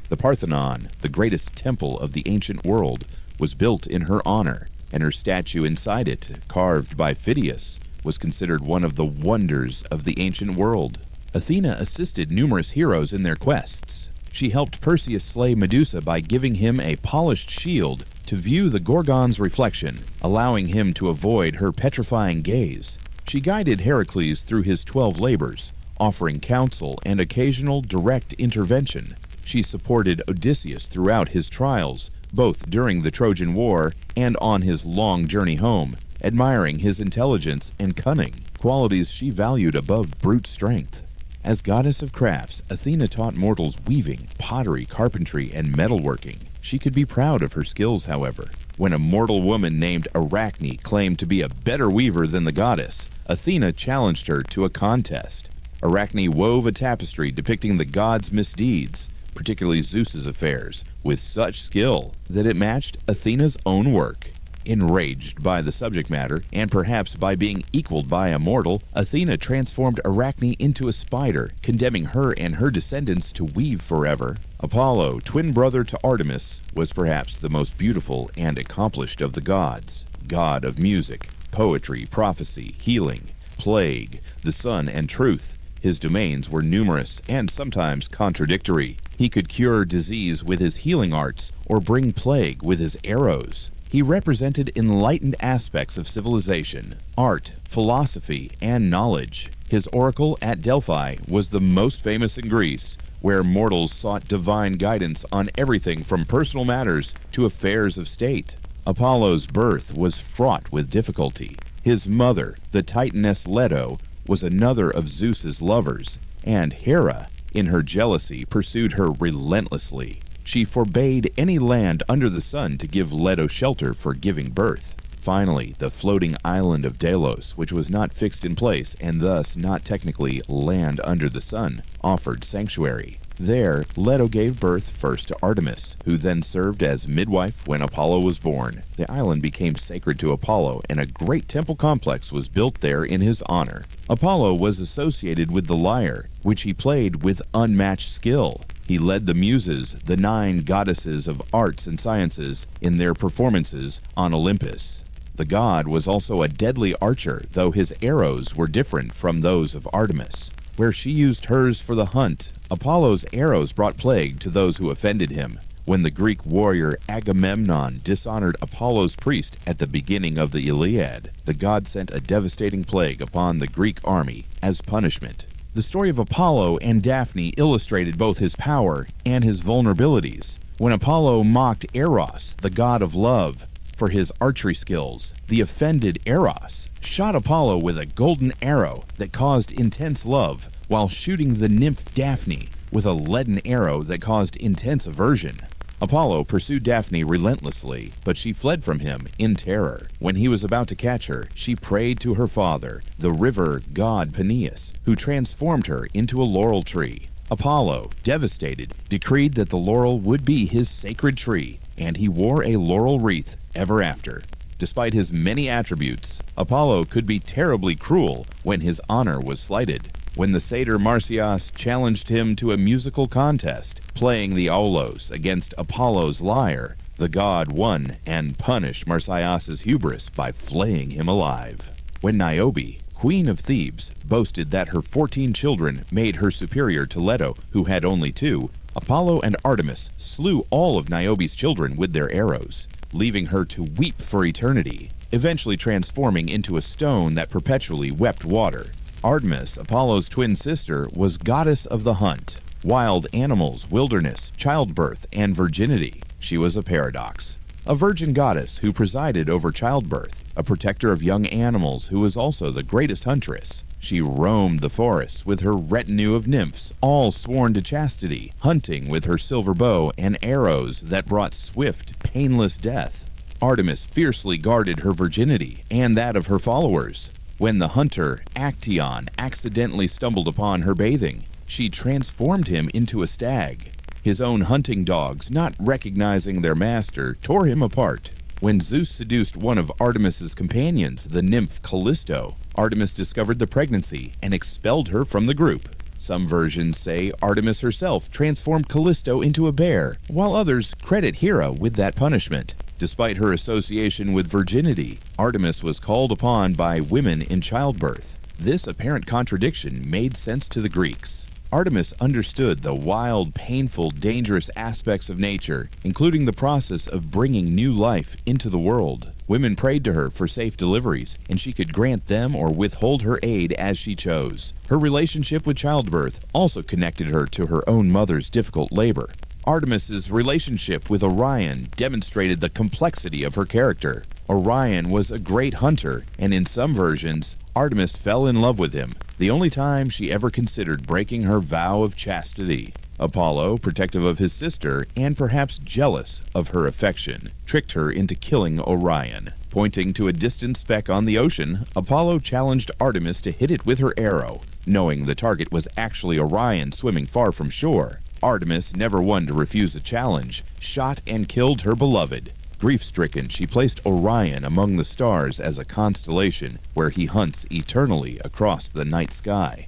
The Parthenon, the greatest temple of the ancient world, was built in her honor, and her statue inside it, carved by Phidias, was considered one of the wonders of the ancient world. Athena assisted numerous heroes in their quests. She helped Perseus slay Medusa by giving him a polished shield to view the Gorgon's reflection, allowing him to avoid her petrifying gaze. She guided Heracles through his 12 labors, offering counsel and occasional direct intervention. She supported Odysseus throughout his trials, both during the Trojan War and on his long journey home, admiring his intelligence and cunning, qualities she valued above brute strength. As goddess of crafts, Athena taught mortals weaving, pottery, carpentry, and metalworking. She could be proud of her skills, however. When a mortal woman named Arachne claimed to be a better weaver than the goddess, Athena challenged her to a contest. Arachne wove a tapestry depicting the gods' misdeeds, particularly Zeus's affairs, with such skill that it matched Athena's own work. Enraged by the subject matter, and perhaps by being equaled by a mortal, Athena transformed Arachne into a spider, condemning her and her descendants to weave forever. Apollo, twin brother to Artemis, was perhaps the most beautiful and accomplished of the gods. God of music, poetry, prophecy, healing, plague, the sun, and truth. His domains were numerous and sometimes contradictory. He could cure disease with his healing arts or bring plague with his arrows. He represented enlightened aspects of civilization, art, philosophy, and knowledge. His oracle at Delphi was the most famous in Greece, where mortals sought divine guidance on everything from personal matters to affairs of state. Apollo's birth was fraught with difficulty. His mother, the Titaness Leto, was another of Zeus's lovers, and Hera, in her jealousy, pursued her relentlessly. She forbade any land under the sun to give Leto shelter for giving birth. Finally, the floating island of Delos, which was not fixed in place and thus not technically land under the sun, offered sanctuary. There, Leto gave birth first to Artemis, who then served as midwife when Apollo was born. The island became sacred to Apollo, and a great temple complex was built there in his honor. Apollo was associated with the lyre, which he played with unmatched skill. He led the Muses, the 9 goddesses of arts and sciences, in their performances on Olympus. The god was also a deadly archer, though his arrows were different from those of Artemis. Where she used hers for the hunt, Apollo's arrows brought plague to those who offended him. When the Greek warrior Agamemnon dishonored Apollo's priest at the beginning of the Iliad, the god sent a devastating plague upon the Greek army as punishment. The story of Apollo and Daphne illustrated both his power and his vulnerabilities. When Apollo mocked Eros, the god of love, for his archery skills, the offended Eros shot Apollo with a golden arrow that caused intense love, while shooting the nymph Daphne with a leaden arrow that caused intense aversion. Apollo pursued Daphne relentlessly, but she fled from him in terror. When he was about to catch her, she prayed to her father, the river god Peneus, who transformed her into a laurel tree. Apollo, devastated, decreed that the laurel would be his sacred tree, and he wore a laurel wreath ever after. Despite his many attributes, Apollo could be terribly cruel when his honor was slighted. When the satyr Marsyas challenged him to a musical contest, playing the aulos against Apollo's lyre, the god won and punished Marsyas's hubris by flaying him alive. When Niobe, queen of Thebes, boasted that her 14 children made her superior to Leto, who had only 2, Apollo and Artemis slew all of Niobe's children with their arrows, leaving her to weep for eternity, eventually transforming into a stone that perpetually wept water. Artemis, Apollo's twin sister, was goddess of the hunt, wild animals, wilderness, childbirth, and virginity. She was a paradox. A virgin goddess who presided over childbirth, a protector of young animals who was also the greatest huntress. She roamed the forests with her retinue of nymphs, all sworn to chastity, hunting with her silver bow and arrows that brought swift, painless death. Artemis fiercely guarded her virginity and that of her followers. When the hunter, Actaeon, accidentally stumbled upon her bathing, she transformed him into a stag. His own hunting dogs, not recognizing their master, tore him apart. When Zeus seduced one of Artemis's companions, the nymph Callisto, Artemis discovered the pregnancy and expelled her from the group. Some versions say Artemis herself transformed Callisto into a bear, while others credit Hera with that punishment. Despite her association with virginity, Artemis was called upon by women in childbirth. This apparent contradiction made sense to the Greeks. Artemis understood the wild, painful, dangerous aspects of nature, including the process of bringing new life into the world. Women prayed to her for safe deliveries, and she could grant them or withhold her aid as she chose. Her relationship with childbirth also connected her to her own mother's difficult labor. Artemis's relationship with Orion demonstrated the complexity of her character. Orion was a great hunter, and in some versions, Artemis fell in love with him, the only time she ever considered breaking her vow of chastity. Apollo, protective of his sister and perhaps jealous of her affection, tricked her into killing Orion. Pointing to a distant speck on the ocean, Apollo challenged Artemis to hit it with her arrow, knowing the target was actually Orion swimming far from shore. Artemis, never one to refuse a challenge, shot and killed her beloved. Grief-stricken, she placed Orion among the stars as a constellation where he hunts eternally across the night sky.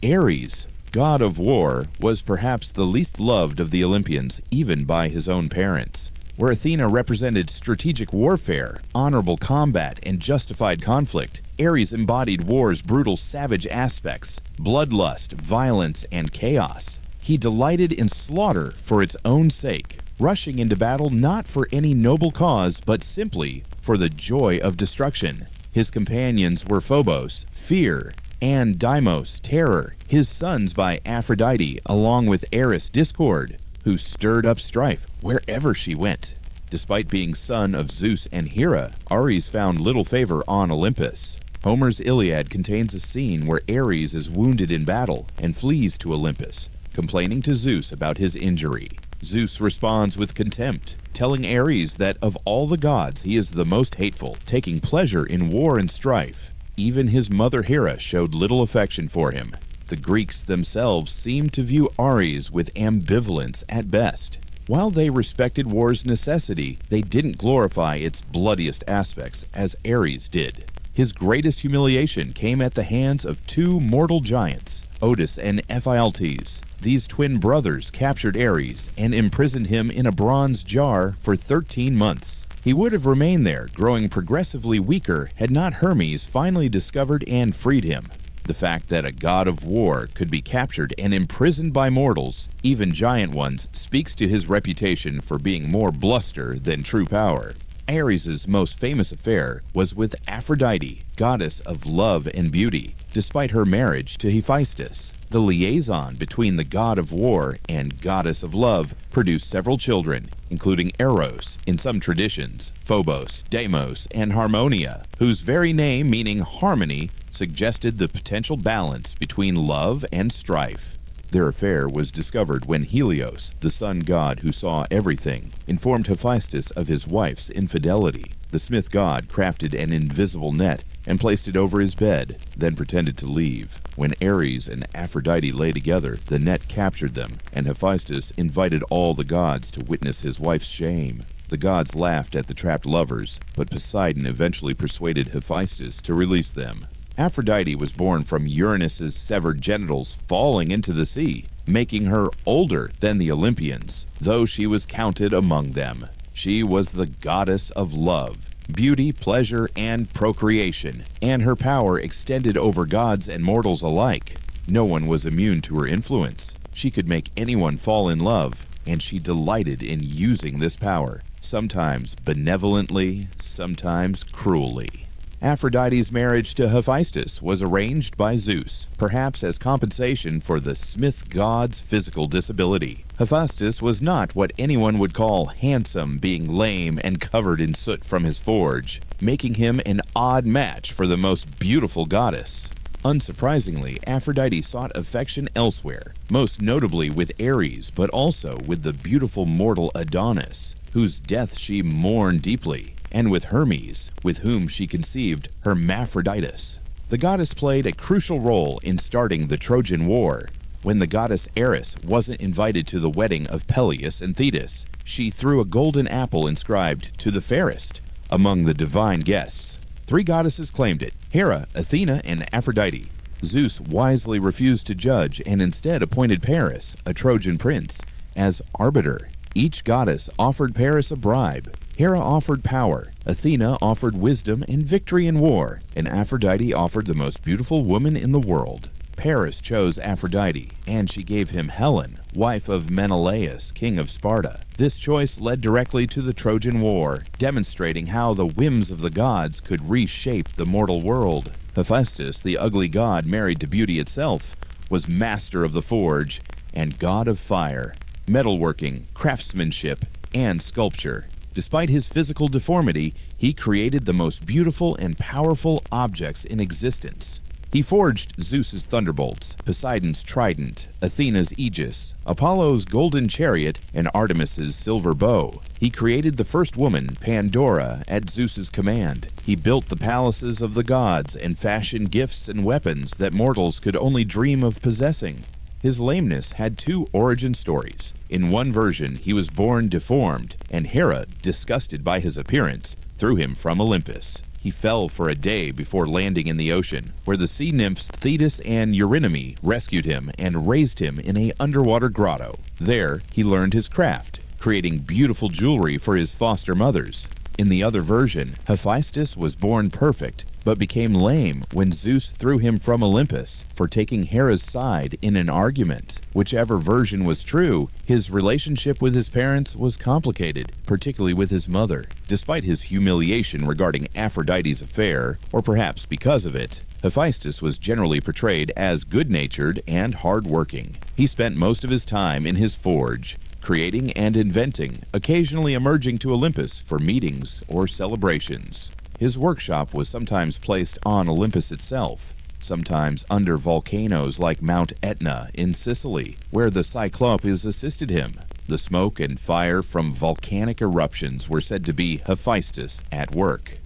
Ares, god of war, was perhaps the least loved of the Olympians, even by his own parents. Where Athena represented strategic warfare, honorable combat, and justified conflict, Ares embodied war's brutal, savage aspects, bloodlust, violence, and chaos. He delighted in slaughter for its own sake, rushing into battle not for any noble cause, but simply for the joy of destruction. His companions were Phobos, fear, and Deimos, terror, his sons by Aphrodite, along with Eris, discord, who stirred up strife wherever she went. Despite being son of Zeus and Hera, Ares found little favor on Olympus. Homer's Iliad contains a scene where Ares is wounded in battle and flees to Olympus, complaining to Zeus about his injury. Zeus responds with contempt, telling Ares that of all the gods he is the most hateful, taking pleasure in war and strife. Even his mother Hera showed little affection for him. The Greeks themselves seemed to view Ares with ambivalence at best. While they respected war's necessity, they didn't glorify its bloodiest aspects as Ares did. His greatest humiliation came at the hands of 2 mortal giants, Otis and Ephialtes. These twin brothers captured Ares and imprisoned him in a bronze jar for 13 months. He would have remained there, growing progressively weaker, had not Hermes finally discovered and freed him. The fact that a god of war could be captured and imprisoned by mortals, even giant ones, speaks to his reputation for being more bluster than true power. Ares' most famous affair was with Aphrodite, goddess of love and beauty, despite her marriage to Hephaestus. The liaison between the god of war and goddess of love produced several children, including Eros, in some traditions, Phobos, Deimos, and Harmonia, whose very name, meaning harmony, suggested the potential balance between love and strife. Their affair was discovered when Helios, the sun god who saw everything, informed Hephaestus of his wife's infidelity. The smith god crafted an invisible net and placed it over his bed, then pretended to leave. When Ares and Aphrodite lay together, the net captured them, and Hephaestus invited all the gods to witness his wife's shame. The gods laughed at the trapped lovers, but Poseidon eventually persuaded Hephaestus to release them. Aphrodite was born from Uranus's severed genitals falling into the sea, making her older than the Olympians, though she was counted among them. She was the goddess of love, beauty, pleasure, and procreation, and her power extended over gods and mortals alike. No one was immune to her influence. She could make anyone fall in love, and she delighted in using this power, sometimes benevolently, sometimes cruelly. Aphrodite's marriage to Hephaestus was arranged by Zeus, perhaps as compensation for the smith god's physical disability. Hephaestus was not what anyone would call handsome, being lame and covered in soot from his forge, making him an odd match for the most beautiful goddess. Unsurprisingly, Aphrodite sought affection elsewhere, most notably with Ares, but also with the beautiful mortal Adonis, whose death she mourned deeply, and with Hermes, with whom she conceived Hermaphroditus. The goddess played a crucial role in starting the Trojan War. When the goddess Eris wasn't invited to the wedding of Peleus and Thetis, she threw a golden apple inscribed "to the fairest" among the divine guests. 3 goddesses claimed it: Hera, Athena, and Aphrodite. Zeus wisely refused to judge and instead appointed Paris, a Trojan prince, as arbiter. Each goddess offered Paris a bribe. Hera offered power, Athena offered wisdom and victory in war, and Aphrodite offered the most beautiful woman in the world. Paris chose Aphrodite, and she gave him Helen, wife of Menelaus, king of Sparta. This choice led directly to the Trojan War, demonstrating how the whims of the gods could reshape the mortal world. Hephaestus, the ugly god married to beauty itself, was master of the forge and god of fire, metalworking, craftsmanship, and sculpture. Despite his physical deformity, he created the most beautiful and powerful objects in existence. He forged Zeus's thunderbolts, Poseidon's trident, Athena's aegis, Apollo's golden chariot, and Artemis's silver bow. He created the first woman, Pandora, at Zeus's command. He built the palaces of the gods and fashioned gifts and weapons that mortals could only dream of possessing. His lameness had 2 origin stories. In one version, he was born deformed, and Hera, disgusted by his appearance, threw him from Olympus. He fell for a day before landing in the ocean, where the sea nymphs Thetis and Eurynomy rescued him and raised him in an underwater grotto. There, he learned his craft, creating beautiful jewelry for his foster mothers. In the other version, Hephaestus was born perfect, but became lame when Zeus threw him from Olympus for taking Hera's side in an argument. Whichever version was true, his relationship with his parents was complicated, particularly with his mother. Despite his humiliation regarding Aphrodite's affair, or perhaps because of it, Hephaestus was generally portrayed as good-natured and hard-working. He spent most of his time in his forge, creating and inventing, occasionally emerging to Olympus for meetings or celebrations. His workshop was sometimes placed on Olympus itself, sometimes under volcanoes like Mount Etna in Sicily, where the Cyclopes assisted him. The smoke and fire from volcanic eruptions were said to be Hephaestus at work.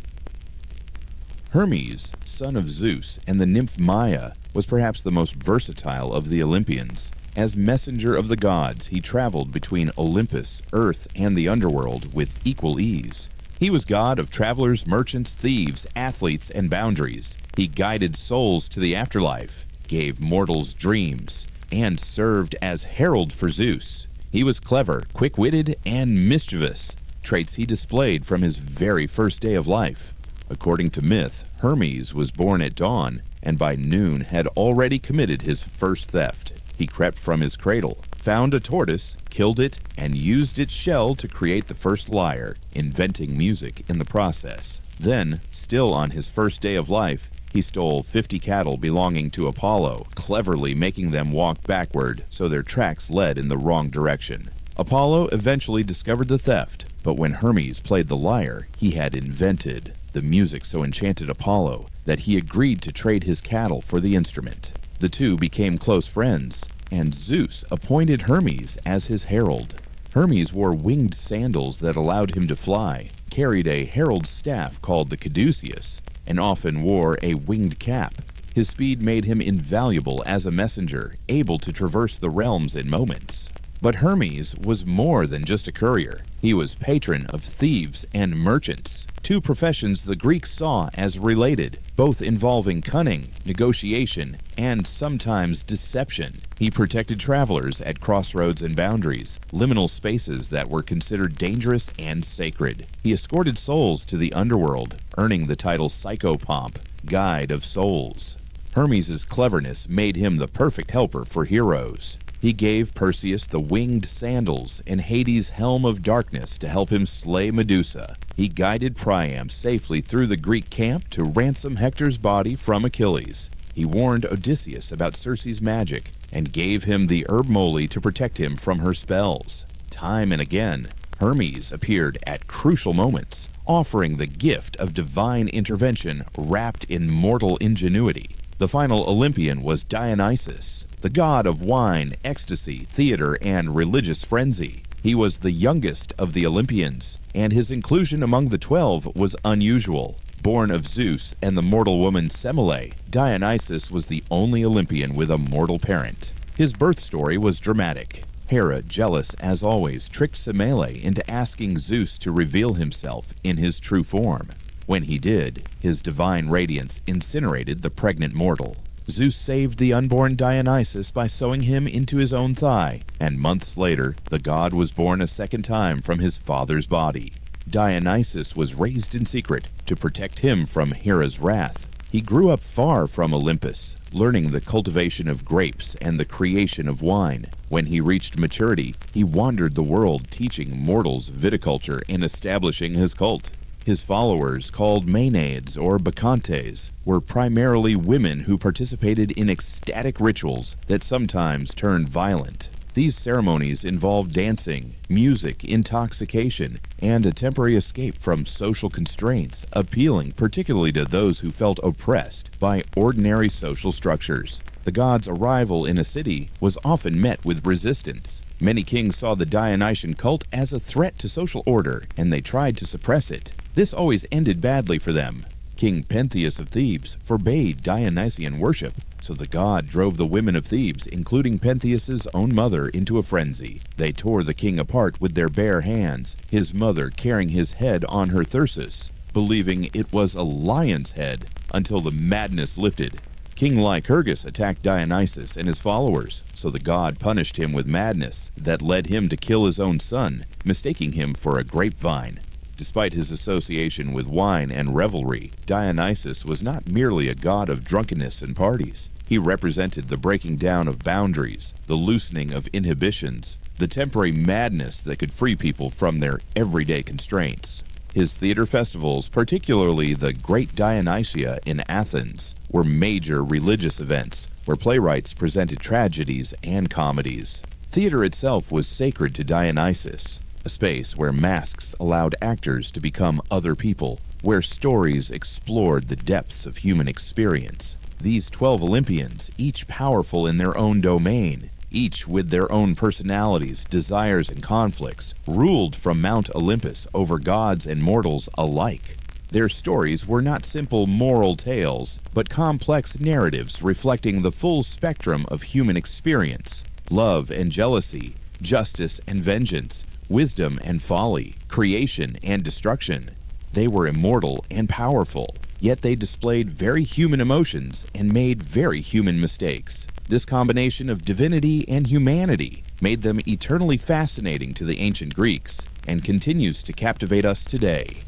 Hermes, son of Zeus and the nymph Maia, was perhaps the most versatile of the Olympians. As messenger of the gods, he traveled between Olympus, Earth, and the underworld with equal ease. He was god of travelers, merchants, thieves, athletes, and boundaries. He guided souls to the afterlife, gave mortals dreams, and served as herald for Zeus. He was clever, quick-witted, and mischievous, traits he displayed from his very first day of life. According to myth, Hermes was born at dawn, and by noon had already committed his first theft. He crept from his cradle, found a tortoise, killed it, and used its shell to create the first lyre, inventing music in the process. Then, still on his first day of life, he stole 50 cattle belonging to Apollo, cleverly making them walk backward so their tracks led in the wrong direction. Apollo eventually discovered the theft, but when Hermes played the lyre he had invented, the music so enchanted Apollo that he agreed to trade his cattle for the instrument. The two became close friends, and Zeus appointed Hermes as his herald. Hermes wore winged sandals that allowed him to fly, carried a herald's staff called the caduceus, and often wore a winged cap. His speed made him invaluable as a messenger, able to traverse the realms in moments. But Hermes was more than just a courier. He was patron of thieves and merchants, two professions the Greeks saw as related, both involving cunning, negotiation, and sometimes deception. He protected travelers at crossroads and boundaries, liminal spaces that were considered dangerous and sacred. He escorted souls to the underworld, earning the title Psychopomp, Guide of Souls. Hermes' cleverness made him the perfect helper for heroes. He gave Perseus the winged sandals and Hades' helm of darkness to help him slay Medusa. He guided Priam safely through the Greek camp to ransom Hector's body from Achilles. He warned Odysseus about Circe's magic and gave him the herb moly to protect him from her spells. Time and again, Hermes appeared at crucial moments, offering the gift of divine intervention wrapped in mortal ingenuity. The final Olympian was Dionysus, the god of wine, ecstasy, theater, and religious frenzy. He was the youngest of the Olympians, and his inclusion among the 12 was unusual. Born of Zeus and the mortal woman Semele, Dionysus was the only Olympian with a mortal parent. His birth story was dramatic. Hera, jealous as always, tricked Semele into asking Zeus to reveal himself in his true form. When he did, his divine radiance incinerated the pregnant mortal. Zeus saved the unborn Dionysus by sewing him into his own thigh, and months later, the god was born a second time from his father's body. Dionysus was raised in secret to protect him from Hera's wrath. He grew up far from Olympus, learning the cultivation of grapes and the creation of wine. When he reached maturity, he wandered the world teaching mortals viticulture and establishing his cult. His followers, called Maenads or Bacchantes, were primarily women who participated in ecstatic rituals that sometimes turned violent. These ceremonies involved dancing, music, intoxication, and a temporary escape from social constraints, appealing particularly to those who felt oppressed by ordinary social structures. The god's arrival in a city was often met with resistance. Many kings saw the Dionysian cult as a threat to social order, and they tried to suppress it. This always ended badly for them. King Pentheus of Thebes forbade Dionysian worship, so the god drove the women of Thebes, including Pentheus's own mother, into a frenzy. They tore the king apart with their bare hands, his mother carrying his head on her thyrsus, believing it was a lion's head, until the madness lifted. King Lycurgus attacked Dionysus and his followers, so the god punished him with madness that led him to kill his own son, mistaking him for a grapevine. Despite his association with wine and revelry, Dionysus was not merely a god of drunkenness and parties. He represented the breaking down of boundaries, the loosening of inhibitions, the temporary madness that could free people from their everyday constraints. His theater festivals, particularly the Great Dionysia in Athens, were major religious events where playwrights presented tragedies and comedies. Theater itself was sacred to Dionysus, a space where masks allowed actors to become other people, where stories explored the depths of human experience. These 12 Olympians, each powerful in their own domain, each with their own personalities, desires, and conflicts, ruled from Mount Olympus over gods and mortals alike. Their stories were not simple moral tales, but complex narratives reflecting the full spectrum of human experience: love and jealousy, justice and vengeance, wisdom and folly, creation and destruction. They were immortal and powerful, yet they displayed very human emotions and made very human mistakes. This combination of divinity and humanity made them eternally fascinating to the ancient Greeks and continues to captivate us today.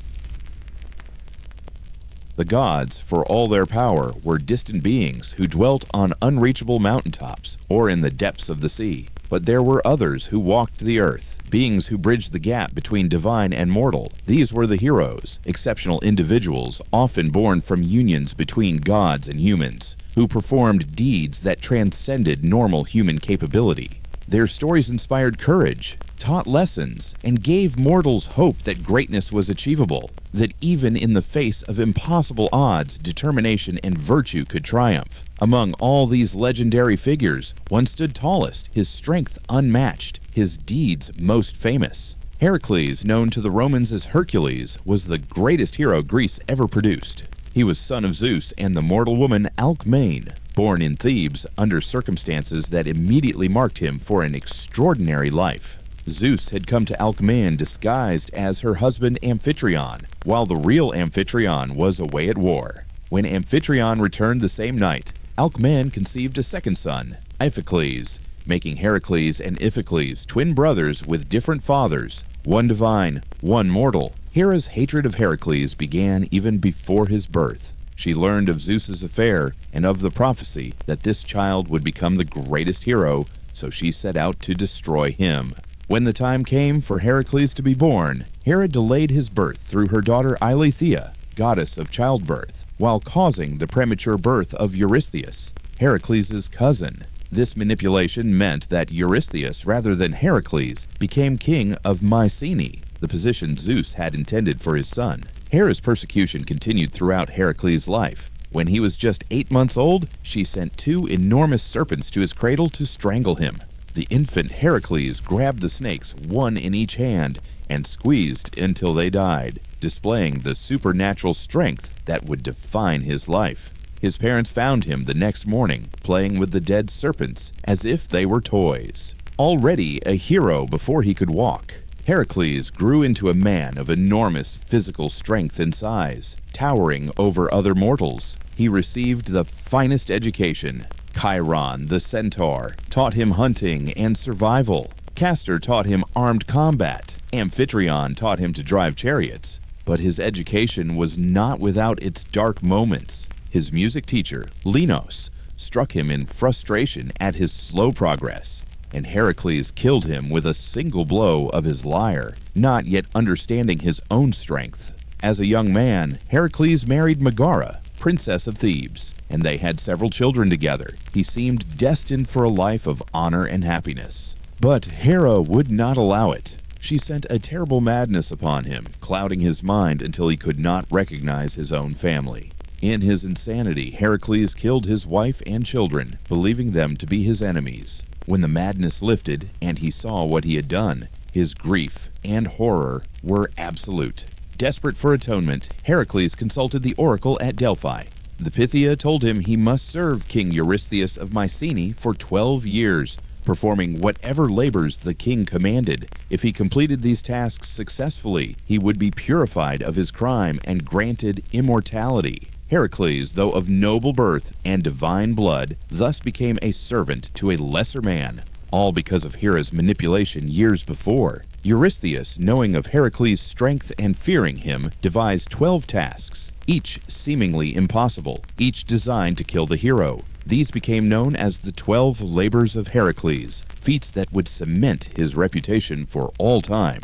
The gods, for all their power, were distant beings who dwelt on unreachable mountaintops or in the depths of the sea. But there were others who walked the earth, beings who bridged the gap between divine and mortal. These were the heroes, exceptional individuals, often born from unions between gods and humans, who performed deeds that transcended normal human capability. Their stories inspired courage, taught lessons, and gave mortals hope that greatness was achievable, that even in the face of impossible odds, determination and virtue could triumph. Among all these legendary figures, one stood tallest, his strength unmatched, his deeds most famous. Heracles, known to the Romans as Hercules, was the greatest hero Greece ever produced. He was son of Zeus and the mortal woman Alcmene, born in Thebes under circumstances that immediately marked him for an extraordinary life. Zeus had come to Alcmene disguised as her husband Amphitryon, while the real Amphitryon was away at war. When Amphitryon returned the same night, Alcmene conceived a second son, Iphicles, making Heracles and Iphicles twin brothers with different fathers, one divine, one mortal. Hera's hatred of Heracles began even before his birth. She learned of Zeus's affair and of the prophecy that this child would become the greatest hero, so she set out to destroy him. When the time came for Heracles to be born, Hera delayed his birth through her daughter Eileithyia, goddess of childbirth, while causing the premature birth of Eurystheus, Heracles' cousin. This manipulation meant that Eurystheus, rather than Heracles, became king of Mycenae, the position Zeus had intended for his son. Hera's persecution continued throughout Heracles' life. When he was just 8 months old, she sent 2 enormous serpents to his cradle to strangle him. The infant Heracles grabbed the snakes, one in each hand, and squeezed until they died, displaying the supernatural strength that would define his life. His parents found him the next morning, playing with the dead serpents as if they were toys. Already a hero before he could walk, Heracles grew into a man of enormous physical strength and size, towering over other mortals. He received the finest education. Chiron, the centaur, taught him hunting and survival. Castor taught him armed combat. Amphitryon taught him to drive chariots. But his education was not without its dark moments. His music teacher, Kronos, struck him in frustration at his slow progress, and Heracles killed him with a single blow of his lyre, not yet understanding his own strength. As a young man, Heracles married Megara, princess of Thebes, and they had several children together. He seemed destined for a life of honor and happiness. But Hera would not allow it. She sent a terrible madness upon him, clouding his mind until he could not recognize his own family. In his insanity, Heracles killed his wife and children, believing them to be his enemies. When the madness lifted and he saw what he had done, his grief and horror were absolute. Desperate for atonement, Heracles consulted the oracle at Delphi. The Pythia told him he must serve King Eurystheus of Mycenae for 12 years, performing whatever labors the king commanded. If he completed these tasks successfully, he would be purified of his crime and granted immortality. Heracles, though of noble birth and divine blood, thus became a servant to a lesser man, all because of Hera's manipulation years before. Eurystheus, knowing of Heracles' strength and fearing him, devised 12 tasks, each seemingly impossible, each designed to kill the hero. These became known as the 12 labors of Heracles, feats that would cement his reputation for all time.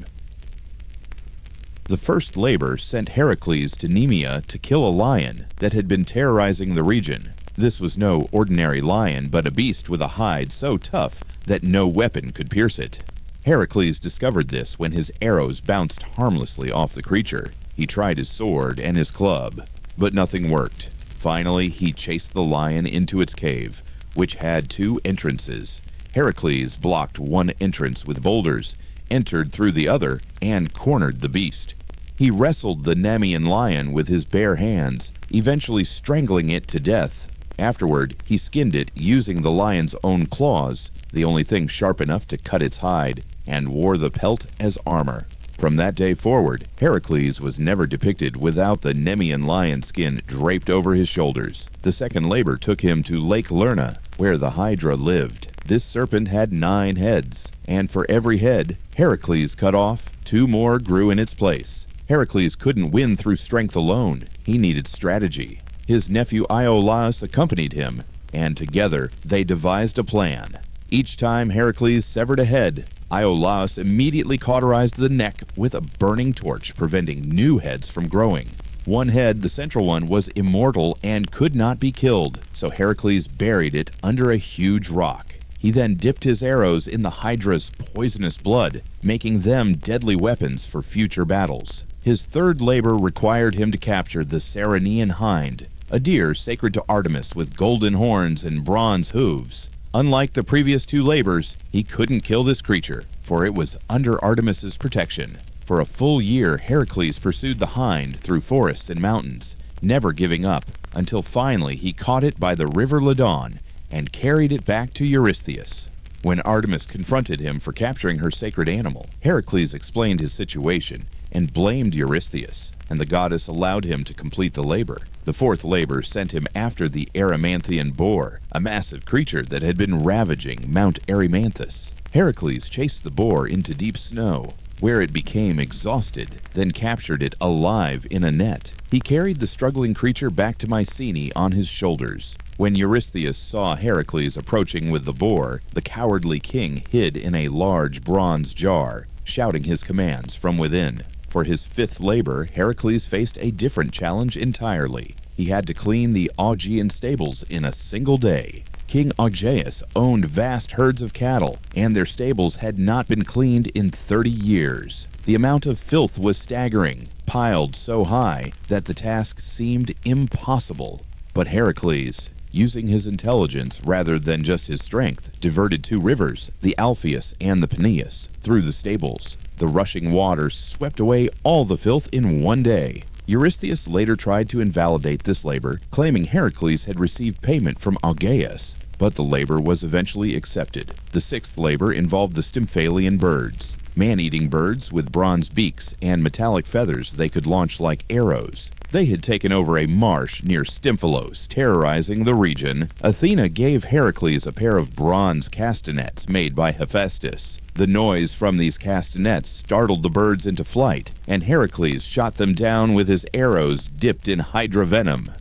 The first labor sent Heracles to Nemea to kill a lion that had been terrorizing the region. This was no ordinary lion, but a beast with a hide so tough that no weapon could pierce it. Heracles discovered this when his arrows bounced harmlessly off the creature. He tried his sword and his club, but nothing worked. Finally, he chased the lion into its cave, which had 2 entrances. Heracles blocked one entrance with boulders, entered through the other, and cornered the beast. He wrestled the Nemean lion with his bare hands, eventually strangling it to death. Afterward, he skinned it using the lion's own claws, the only thing sharp enough to cut its hide, and wore the pelt as armor. From that day forward, Heracles was never depicted without the Nemean lion skin draped over his shoulders. The second labor took him to Lake Lerna, where the Hydra lived. This serpent had 9 heads, and for every head Heracles cut off, 2 more grew in its place. Heracles couldn't win through strength alone. He needed strategy. His nephew Iolaus accompanied him, and together they devised a plan. Each time Heracles severed a head, Iolaus immediately cauterized the neck with a burning torch, preventing new heads from growing. One head, the central one, was immortal and could not be killed, so Heracles buried it under a huge rock. He then dipped his arrows in the Hydra's poisonous blood, making them deadly weapons for future battles. His third labor required him to capture the Ceryneian hind, a deer sacred to Artemis with golden horns and bronze hooves. Unlike the previous two labors, he couldn't kill this creature, for it was under Artemis's protection. For a full year, Heracles pursued the hind through forests and mountains, never giving up, until finally he caught it by the river Ladon and carried it back to Eurystheus. When Artemis confronted him for capturing her sacred animal, Heracles explained his situation and blamed Eurystheus, and the goddess allowed him to complete the labor. The fourth labor sent him after the Erymanthian boar, a massive creature that had been ravaging Mount Erymanthus. Heracles chased the boar into deep snow, where it became exhausted, then captured it alive in a net. He carried the struggling creature back to Mycenae on his shoulders. When Eurystheus saw Heracles approaching with the boar, the cowardly king hid in a large bronze jar, shouting his commands from within. For his fifth labor, Heracles faced a different challenge entirely. He had to clean the Augean stables in a single day. King Augeas owned vast herds of cattle, and their stables had not been cleaned in 30 years. The amount of filth was staggering, piled so high that the task seemed impossible. But Heracles, using his intelligence rather than just his strength, diverted two rivers, the Alpheus and the Peneus, through the stables. The rushing waters swept away all the filth in one day. Eurystheus later tried to invalidate this labor, claiming Heracles had received payment from Augeas, but the labor was eventually accepted. The sixth labor involved the Stymphalian birds, man-eating birds with bronze beaks and metallic feathers they could launch like arrows. They had taken over a marsh near Stymphalos, terrorizing the region. Athena gave Heracles a pair of bronze castanets made by Hephaestus. The noise from these castanets startled the birds into flight, and Heracles shot them down with his arrows dipped in hydra venom.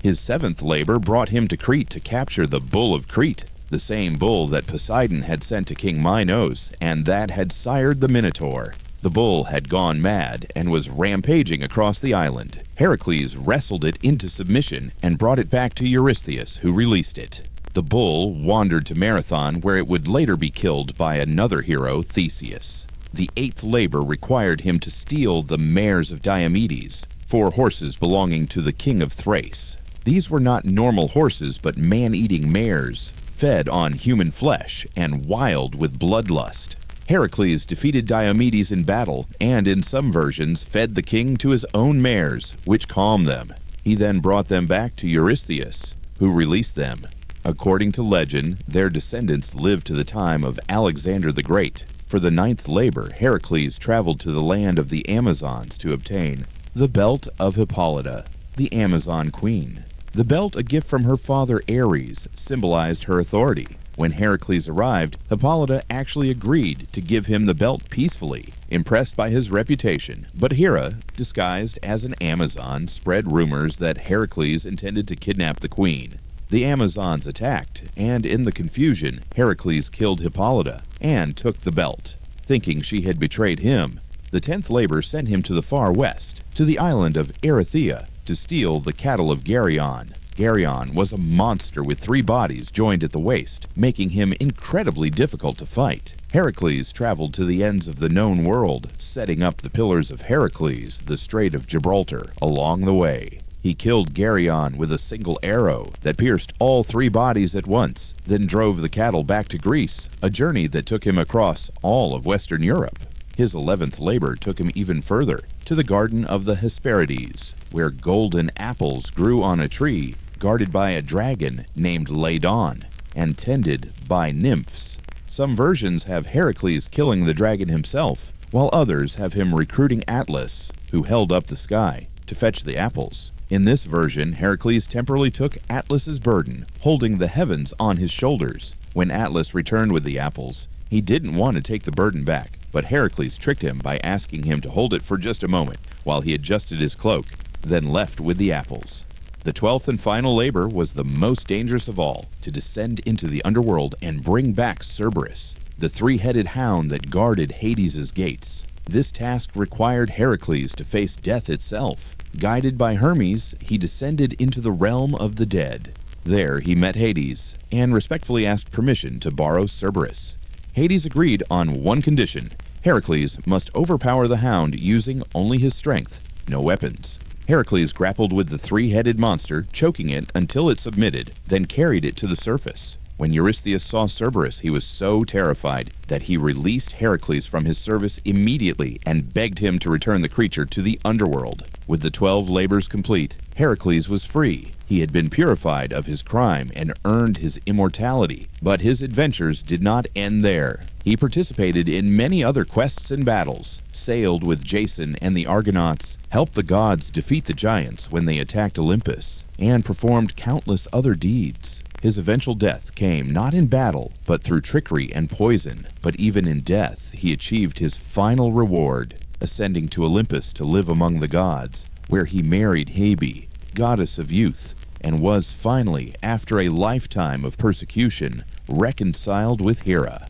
His seventh labor brought him to Crete to capture the Bull of Crete, the same bull that Poseidon had sent to King Minos and that had sired the Minotaur. The bull had gone mad and was rampaging across the island. Heracles wrestled it into submission and brought it back to Eurystheus, who released it. The bull wandered to Marathon, where it would later be killed by another hero, Theseus. The eighth labor required him to steal the mares of Diomedes, 4 horses belonging to the king of Thrace. These were not normal horses, but man-eating mares, fed on human flesh and wild with bloodlust. Heracles defeated Diomedes in battle, and in some versions fed the king to his own mares, which calmed them. He then brought them back to Eurystheus, who released them. According to legend, their descendants lived to the time of Alexander the Great. For the ninth labor, Heracles traveled to the land of the Amazons to obtain the belt of Hippolyta, the Amazon queen. The belt, a gift from her father Ares, symbolized her authority. When Heracles arrived, Hippolyta actually agreed to give him the belt peacefully, impressed by his reputation. But Hera, disguised as an Amazon, spread rumors that Heracles intended to kidnap the queen. The Amazons attacked, and in the confusion, Heracles killed Hippolyta and took the belt. Thinking she had betrayed him, the 10th labor sent him to the far west, to the island of Erythea, to steal the cattle of Geryon. Geryon was a monster with 3 bodies joined at the waist, making him incredibly difficult to fight. Heracles traveled to the ends of the known world, setting up the Pillars of Heracles, the Strait of Gibraltar, along the way. He killed Geryon with a single arrow that pierced all 3 bodies at once, then drove the cattle back to Greece, a journey that took him across all of Western Europe. His 11th labor took him even further, to the Garden of the Hesperides, where golden apples grew on a tree, guarded by a dragon named Ladon, and tended by nymphs. Some versions have Heracles killing the dragon himself, while others have him recruiting Atlas, who held up the sky, to fetch the apples. In this version, Heracles temporarily took Atlas's burden, holding the heavens on his shoulders. When Atlas returned with the apples, he didn't want to take the burden back, but Heracles tricked him by asking him to hold it for just a moment while he adjusted his cloak, then left with the apples. The 12th and final labor was the most dangerous of all, to descend into the underworld and bring back Cerberus, the 3-headed hound that guarded Hades' gates. This task required Heracles to face death itself. Guided by Hermes, he descended into the realm of the dead. There he met Hades and respectfully asked permission to borrow Cerberus. Hades agreed on one condition: Heracles must overpower the hound using only his strength, no weapons. Heracles grappled with the three-headed monster, choking it until it submitted, then carried it to the surface. When Eurystheus saw Cerberus, he was so terrified that he released Heracles from his service immediately and begged him to return the creature to the underworld. With the 12 labors complete, Heracles was free. He had been purified of his crime and earned his immortality, but his adventures did not end there. He participated in many other quests and battles, sailed with Jason and the Argonauts, helped the gods defeat the giants when they attacked Olympus, and performed countless other deeds. His eventual death came not in battle, but through trickery and poison. But even in death, he achieved his final reward, ascending to Olympus to live among the gods, where he married Hebe, goddess of youth, and was finally, after a lifetime of persecution, reconciled with Hera.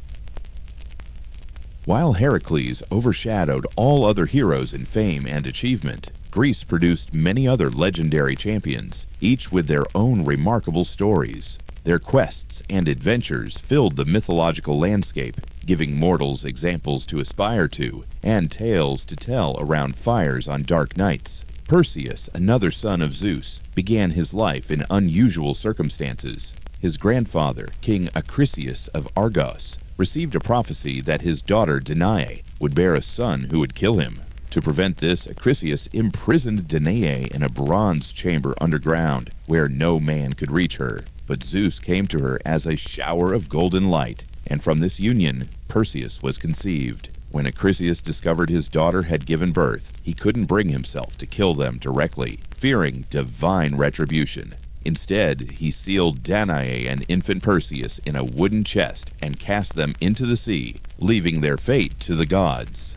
While Heracles overshadowed all other heroes in fame and achievement, Greece produced many other legendary champions, each with their own remarkable stories. Their quests and adventures filled the mythological landscape, giving mortals examples to aspire to and tales to tell around fires on dark nights. Perseus, another son of Zeus, began his life in unusual circumstances. His grandfather, King Acrisius of Argos, received a prophecy that his daughter Danae would bear a son who would kill him. To prevent this, Acrisius imprisoned Danae in a bronze chamber underground, where no man could reach her. But Zeus came to her as a shower of golden light, and from this union, Perseus was conceived. When Acrisius discovered his daughter had given birth, he couldn't bring himself to kill them directly, fearing divine retribution. Instead, he sealed Danae and infant Perseus in a wooden chest and cast them into the sea, leaving their fate to the gods.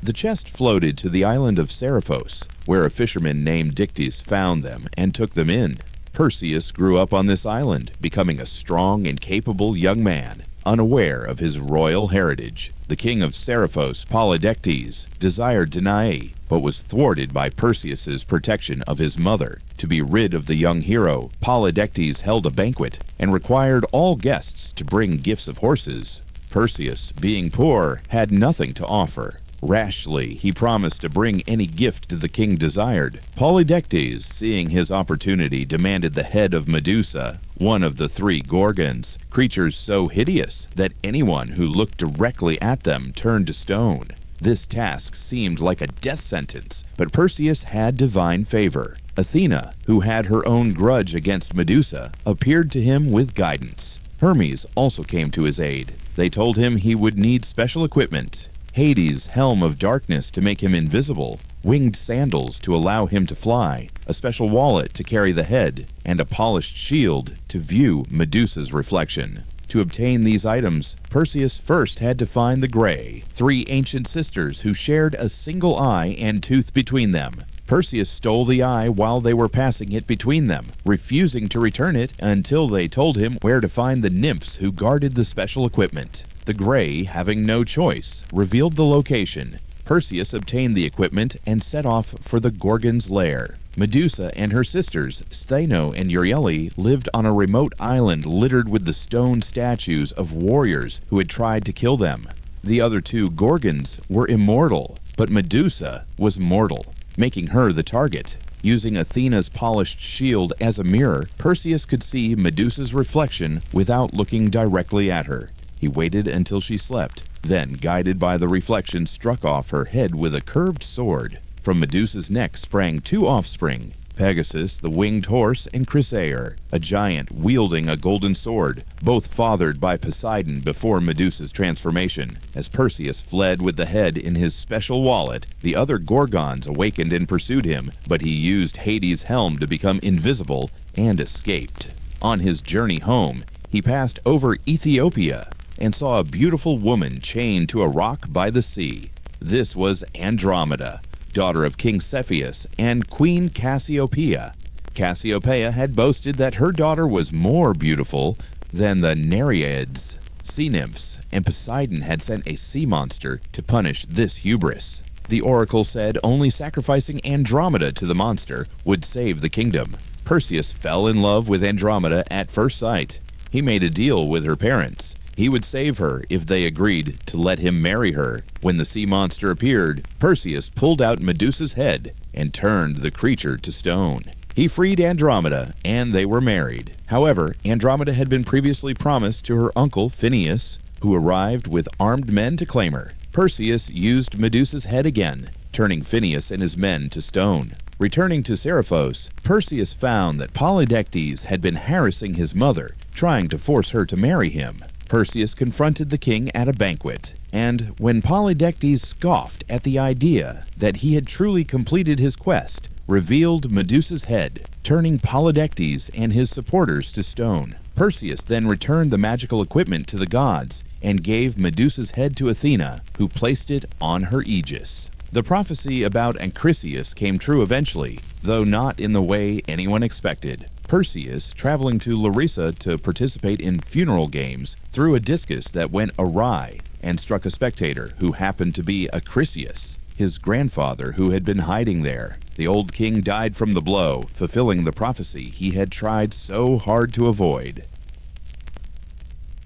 The chest floated to the island of Seriphos, where a fisherman named Dictys found them and took them in. Perseus grew up on this island, becoming a strong and capable young man, unaware of his royal heritage. The king of Seriphos, Polydectes, desired Danae, but was thwarted by Perseus's protection of his mother. To be rid of the young hero, Polydectes held a banquet and required all guests to bring gifts of horses. Perseus, being poor, had nothing to offer. Rashly, he promised to bring any gift the king desired. Polydectes, seeing his opportunity, demanded the head of Medusa, one of the 3 Gorgons, creatures so hideous that anyone who looked directly at them turned to stone. This task seemed like a death sentence, but Perseus had divine favor. Athena, who had her own grudge against Medusa, appeared to him with guidance. Hermes also came to his aid. They told him he would need special equipment: Hades' helm of darkness to make him invisible, winged sandals to allow him to fly, a special wallet to carry the head, and a polished shield to view Medusa's reflection. To obtain these items, Perseus first had to find the Grey, 3 ancient sisters who shared a single eye and tooth between them. Perseus stole the eye while they were passing it between them, refusing to return it until they told him where to find the nymphs who guarded the special equipment. The Grey, having no choice, revealed the location. Perseus obtained the equipment and set off for the Gorgon's lair. Medusa and her sisters, Stheno and Euryale, lived on a remote island littered with the stone statues of warriors who had tried to kill them. The other 2 Gorgons were immortal, but Medusa was mortal, making her the target. Using Athena's polished shield as a mirror, Perseus could see Medusa's reflection without looking directly at her. He waited until she slept, then, guided by the reflection, struck off her head with a curved sword. From Medusa's neck sprang 2 offspring, Pegasus, the winged horse, and Chrysaor, a giant wielding a golden sword, both fathered by Poseidon before Medusa's transformation. As Perseus fled with the head in his special wallet, the other Gorgons awakened and pursued him, but he used Hades' helm to become invisible and escaped. On his journey home, he passed over Ethiopia and saw a beautiful woman chained to a rock by the sea. This was Andromeda, daughter of King Cepheus and Queen Cassiopeia. Cassiopeia had boasted that her daughter was more beautiful than the Nereids, sea nymphs, and Poseidon had sent a sea monster to punish this hubris. The oracle said only sacrificing Andromeda to the monster would save the kingdom. Perseus fell in love with Andromeda at first sight. He made a deal with her parents. He would save her if they agreed to let him marry her. When the sea monster appeared, Perseus pulled out Medusa's head and turned the creature to stone. He freed Andromeda, and they were married. However, Andromeda had been previously promised to her uncle Phineus, who arrived with armed men to claim her. Perseus used Medusa's head again, turning Phineus and his men to stone. Returning to Seriphos, Perseus found that Polydectes had been harassing his mother, trying to force her to marry him. Perseus confronted the king at a banquet, and when Polydectes scoffed at the idea that he had truly completed his quest, revealed Medusa's head, turning Polydectes and his supporters to stone. Perseus then returned the magical equipment to the gods and gave Medusa's head to Athena, who placed it on her aegis. The prophecy about Acrisius came true eventually, though not in the way anyone expected. Perseus, traveling to Larissa to participate in funeral games, threw a discus that went awry and struck a spectator who happened to be Acrisius, his grandfather who had been hiding there. The old king died from the blow, fulfilling the prophecy he had tried so hard to avoid.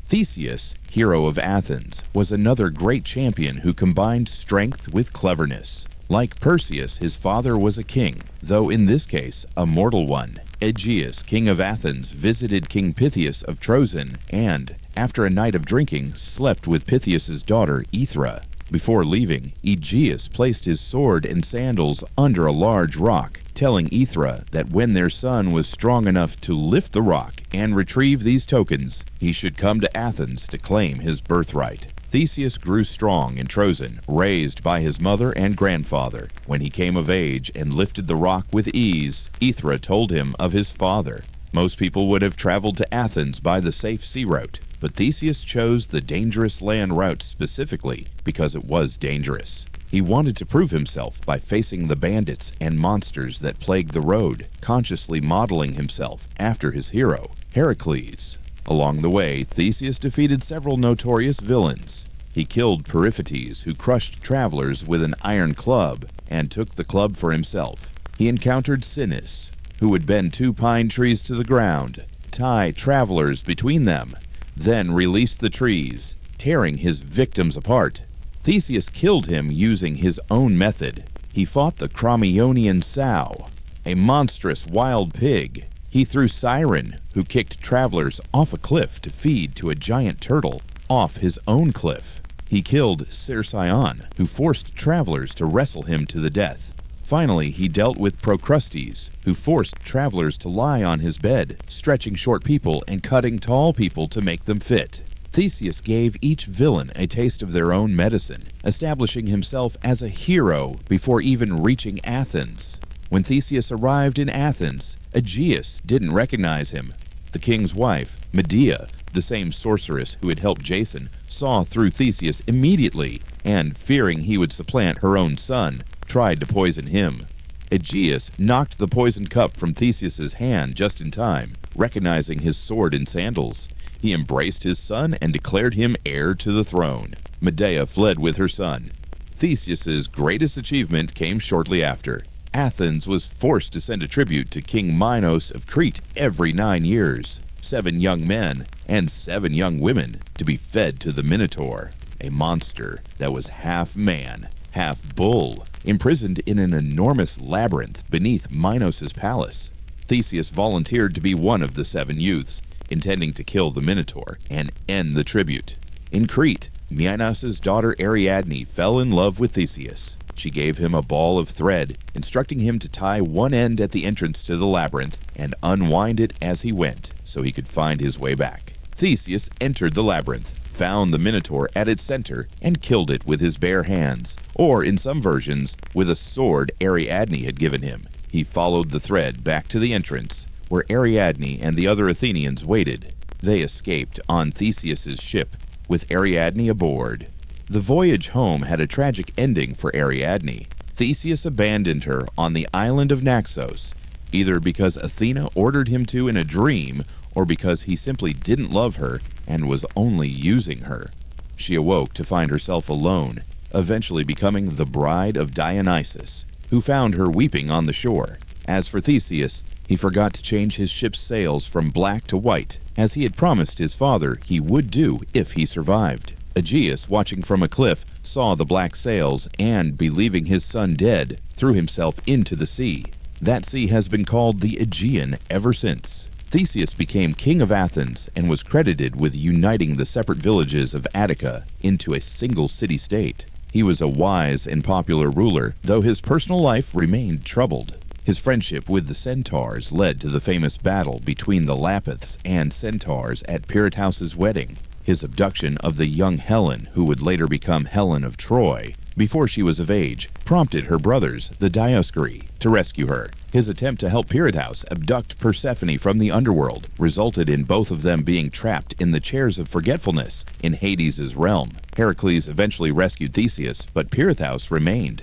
Theseus, hero of Athens, was another great champion who combined strength with cleverness. Like Perseus, his father was a king, though in this case a mortal one. Aegeus, king of Athens, visited King Pythias of Troezen and, after a night of drinking, slept with Pythias's daughter Aethra. Before leaving, Aegeus placed his sword and sandals under a large rock, telling Aethra that when their son was strong enough to lift the rock and retrieve these tokens, he should come to Athens to claim his birthright. Theseus grew strong in Troezen, raised by his mother and grandfather. When he came of age and lifted the rock with ease, Aethra told him of his father. Most people would have traveled to Athens by the safe sea route, but Theseus chose the dangerous land route specifically because it was dangerous. He wanted to prove himself by facing the bandits and monsters that plagued the road, consciously modeling himself after his hero, Heracles. Along the way, Theseus defeated several notorious villains. He killed Periphetes, who crushed travelers with an iron club and took the club for himself. He encountered Sinis, who would bend 2 pine trees to the ground, tie travelers between them, then release the trees, tearing his victims apart. Theseus killed him using his own method. He fought the Crommyonian sow, a monstrous wild pig. He threw Siren, who kicked travelers off a cliff to feed to a giant turtle off his own cliff. He killed Cercyon, who forced travelers to wrestle him to the death. Finally, he dealt with Procrustes, who forced travelers to lie on his bed, stretching short people and cutting tall people to make them fit. Theseus gave each villain a taste of their own medicine, establishing himself as a hero before even reaching Athens. When Theseus arrived in Athens, Aegeus didn't recognize him. The king's wife, Medea, the same sorceress who had helped Jason, saw through Theseus immediately and, fearing he would supplant her own son, tried to poison him. Aegeus knocked the poisoned cup from Theseus's hand just in time, recognizing his sword and sandals. He embraced his son and declared him heir to the throne. Medea fled with her son. Theseus's greatest achievement came shortly after. Athens was forced to send a tribute to King Minos of Crete every 9 years, 7 young men and 7 young women to be fed to the Minotaur, a monster that was half man, half bull, imprisoned in an enormous labyrinth beneath Minos' palace. Theseus volunteered to be one of the 7 youths, intending to kill the Minotaur and end the tribute. In Crete, Minos' daughter Ariadne fell in love with Theseus. She gave him a ball of thread, instructing him to tie one end at the entrance to the labyrinth and unwind it as he went, so he could find his way back. Theseus entered the labyrinth, found the Minotaur at its center, and killed it with his bare hands, or in some versions, with a sword Ariadne had given him. He followed the thread back to the entrance, where Ariadne and the other Athenians waited. They escaped on Theseus's ship, with Ariadne aboard. The voyage home had a tragic ending for Ariadne. Theseus abandoned her on the island of Naxos, either because Athena ordered him to in a dream, or because he simply didn't love her and was only using her. She awoke to find herself alone, eventually becoming the bride of Dionysus, who found her weeping on the shore. As for Theseus, He forgot to change his ship's sails from black to white, as he had promised his father he would do if he survived. Aegeus, watching from a cliff, saw the black sails and, believing his son dead, threw himself into the sea. That sea has been called the Aegean ever since. Theseus became king of Athens and was credited with uniting the separate villages of Attica into a single city-state. He was a wise and popular ruler, though his personal life remained troubled. His friendship with the Centaurs led to the famous battle between the Lapiths and Centaurs at Pirithous' wedding. His abduction of the young Helen, who would later become Helen of Troy, before she was of age, prompted her brothers, the Dioscuri, to rescue her. His attempt to help Pirithous abduct Persephone from the underworld resulted in both of them being trapped in the chairs of forgetfulness in Hades' realm. Heracles eventually rescued Theseus, but Pirithous remained.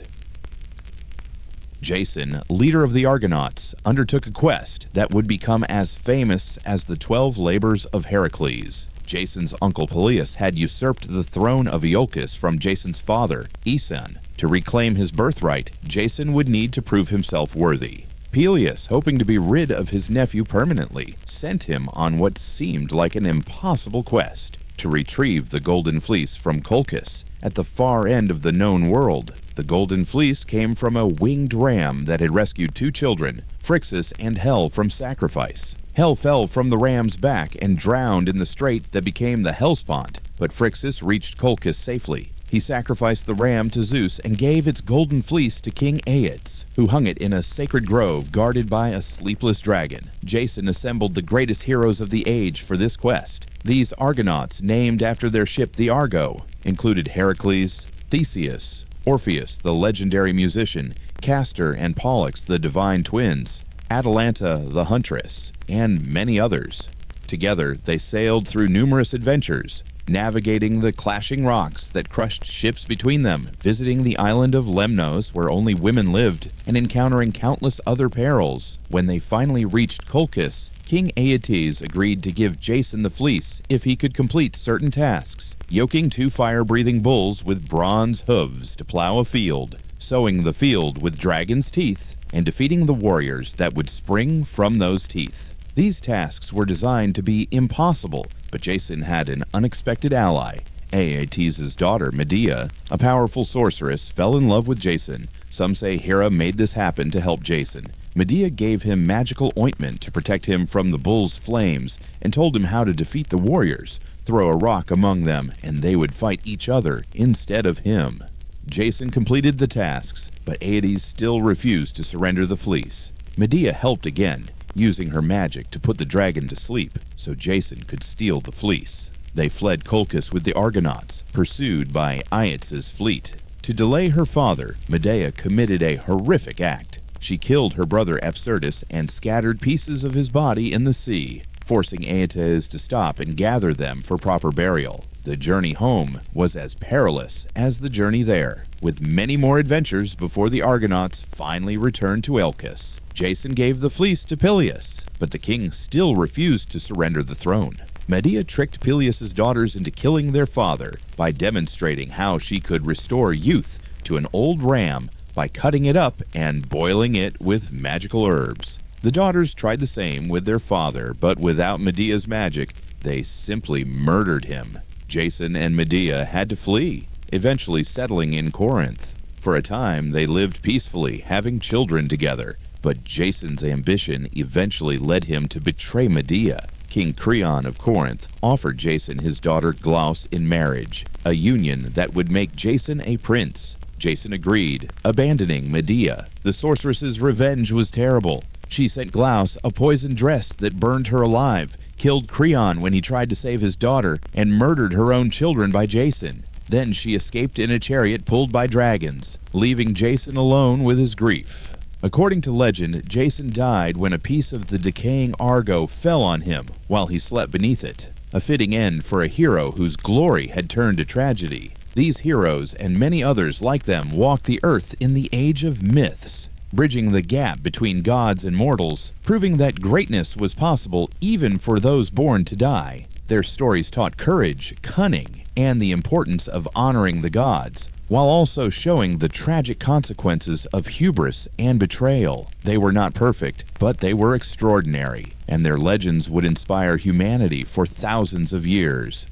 Jason, leader of the Argonauts, undertook a quest that would become as famous as the 12 labors of Heracles. Jason's uncle Peleus had usurped the throne of Iolcus from Jason's father, Aeson. To reclaim his birthright, Jason would need to prove himself worthy. Peleus, hoping to be rid of his nephew permanently, sent him on what seemed like an impossible quest to retrieve the Golden Fleece from Colchis at the far end of the known world. The Golden Fleece came from a winged ram that had rescued 2 children, Phrixus and Hel, from sacrifice. Hel fell from the ram's back and drowned in the strait that became the Hellespont, but Phrixus reached Colchis safely. He sacrificed the ram to Zeus and gave its golden fleece to King Aias, who hung it in a sacred grove guarded by a sleepless dragon. Jason assembled the greatest heroes of the age for this quest. These Argonauts, named after their ship the Argo, included Heracles, Theseus, Orpheus, the legendary musician, Castor and Pollux, the divine twins, Atalanta, the huntress, and many others. Together, they sailed through numerous adventures, navigating the clashing rocks that crushed ships between them, visiting the island of Lemnos where only women lived, and encountering countless other perils. When they finally reached Colchis, King Aeetes agreed to give Jason the fleece if he could complete certain tasks, yoking 2 fire-breathing bulls with bronze hooves to plow a field, sowing the field with dragon's teeth, and defeating the warriors that would spring from those teeth. These tasks were designed to be impossible, but Jason had an unexpected ally. Aeetes' daughter, Medea, a powerful sorceress, fell in love with Jason. Some say Hera made this happen to help Jason. Medea gave him magical ointment to protect him from the bull's flames and told him how to defeat the warriors, throw a rock among them, and they would fight each other instead of him. Jason completed the tasks, but Aeetes still refused to surrender the fleece. Medea helped again, using her magic to put the dragon to sleep so Jason could steal the fleece. They fled Colchis with the Argonauts, pursued by Aias' fleet. To delay her father, Medea committed a horrific act. She killed her brother Apsyrtus and scattered pieces of his body in the sea, forcing Aeetes to stop and gather them for proper burial. The journey home was as perilous as the journey there, with many more adventures before the Argonauts finally returned to Elchis. Jason gave the fleece to Peleus, but the king still refused to surrender the throne. Medea tricked Peleus' daughters into killing their father by demonstrating how she could restore youth to an old ram by cutting it up and boiling it with magical herbs. The daughters tried the same with their father, but without Medea's magic, they simply murdered him. Jason and Medea had to flee, eventually settling in Corinth. For a time, they lived peacefully, having children together, but Jason's ambition eventually led him to betray Medea. King Creon of Corinth offered Jason his daughter Glauce in marriage, a union that would make Jason a prince. Jason agreed, abandoning Medea. The sorceress's revenge was terrible. She sent Glauce a poisoned dress that burned her alive, killed Creon when he tried to save his daughter, and murdered her own children by Jason. Then she escaped in a chariot pulled by dragons, leaving Jason alone with his grief. According to legend, Jason died when a piece of the decaying Argo fell on him while he slept beneath it, a fitting end for a hero whose glory had turned to tragedy. These heroes and many others like them walked the earth in the age of myths, bridging the gap between gods and mortals, proving that greatness was possible even for those born to die. Their stories taught courage, cunning, and the importance of honoring the gods, while also showing the tragic consequences of hubris and betrayal. They were not perfect, but they were extraordinary, and their legends would inspire humanity for thousands of years.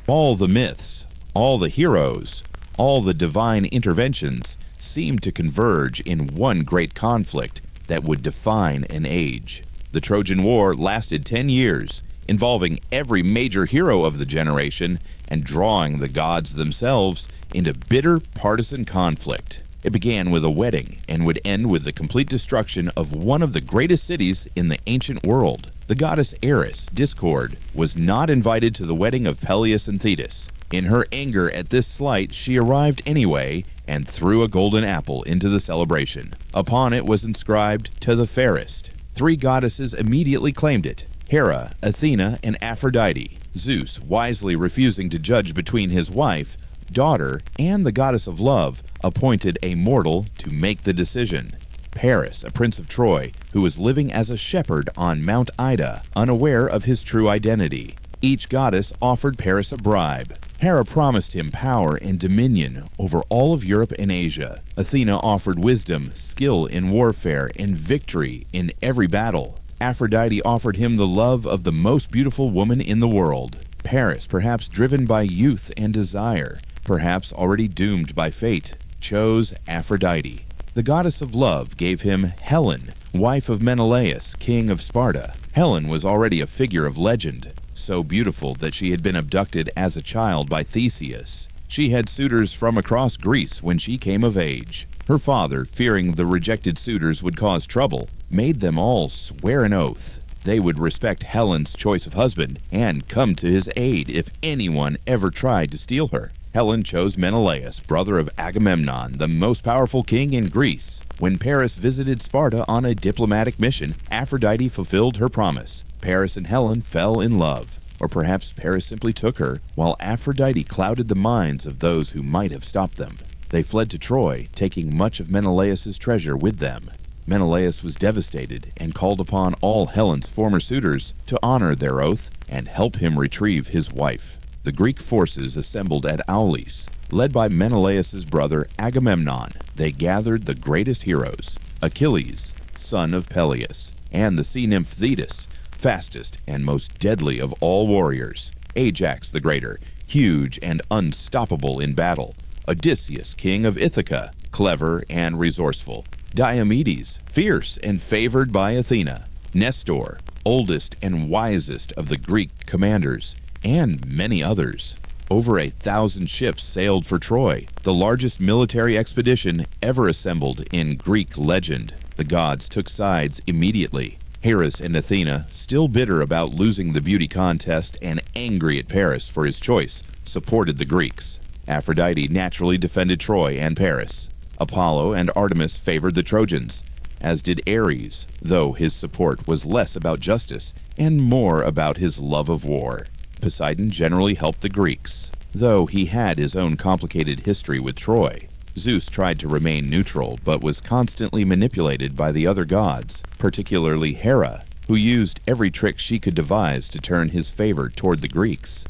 All the myths, all the heroes, all the divine interventions seemed to converge in one great conflict that would define an age. The Trojan War lasted 10 years, involving every major hero of the generation and drawing the gods themselves into bitter partisan conflict. It began with a wedding and would end with the complete destruction of one of the greatest cities in the ancient world. The goddess Eris, Discord, was not invited to the wedding of Peleus and Thetis. In her anger at this slight, she arrived anyway and threw a golden apple into the celebration. Upon it was inscribed, "To the fairest." 3 goddesses immediately claimed it: Hera, Athena, and Aphrodite. Zeus, wisely refusing to judge between his wife, daughter, and the goddess of love, appointed a mortal to make the decision. Paris, a prince of Troy, who was living as a shepherd on Mount Ida, unaware of his true identity. Each goddess offered Paris a bribe. Hera promised him power and dominion over all of Europe and Asia. Athena offered wisdom, skill in warfare, and victory in every battle. Aphrodite offered him the love of the most beautiful woman in the world. Paris, perhaps driven by youth and desire, perhaps already doomed by fate, chose Aphrodite. The goddess of love gave him Helen, wife of Menelaus, king of Sparta. Helen was already a figure of legend, so beautiful that she had been abducted as a child by Theseus. She had suitors from across Greece when she came of age. Her father, fearing the rejected suitors would cause trouble, made them all swear an oath. They would respect Helen's choice of husband and come to his aid if anyone ever tried to steal her. Helen chose Menelaus, brother of Agamemnon, the most powerful king in Greece. When Paris visited Sparta on a diplomatic mission, Aphrodite fulfilled her promise. Paris and Helen fell in love. Or perhaps Paris simply took her, while Aphrodite clouded the minds of those who might have stopped them. They fled to Troy, taking much of Menelaus' treasure with them. Menelaus was devastated and called upon all Helen's former suitors to honor their oath and help him retrieve his wife. The Greek forces assembled at Aulis. Led by Menelaus' brother Agamemnon, they gathered the greatest heroes: Achilles, son of Peleus, and the sea nymph Thetis, fastest and most deadly of all warriors; Ajax the Greater, huge and unstoppable in battle; Odysseus, king of Ithaca, clever and resourceful; Diomedes, fierce and favored by Athena; Nestor, oldest and wisest of the Greek commanders, and many others. Over 1,000 ships sailed for Troy, the largest military expedition ever assembled in Greek legend. The gods took sides immediately. Hera and Athena, still bitter about losing the beauty contest and angry at Paris for his choice, supported the Greeks. Aphrodite naturally defended Troy and Paris. Apollo and Artemis favored the Trojans, as did Ares, though his support was less about justice and more about his love of war. Poseidon generally helped the Greeks, though he had his own complicated history with Troy. Zeus tried to remain neutral, but was constantly manipulated by the other gods, particularly Hera, who used every trick she could devise to turn his favor toward the Greeks.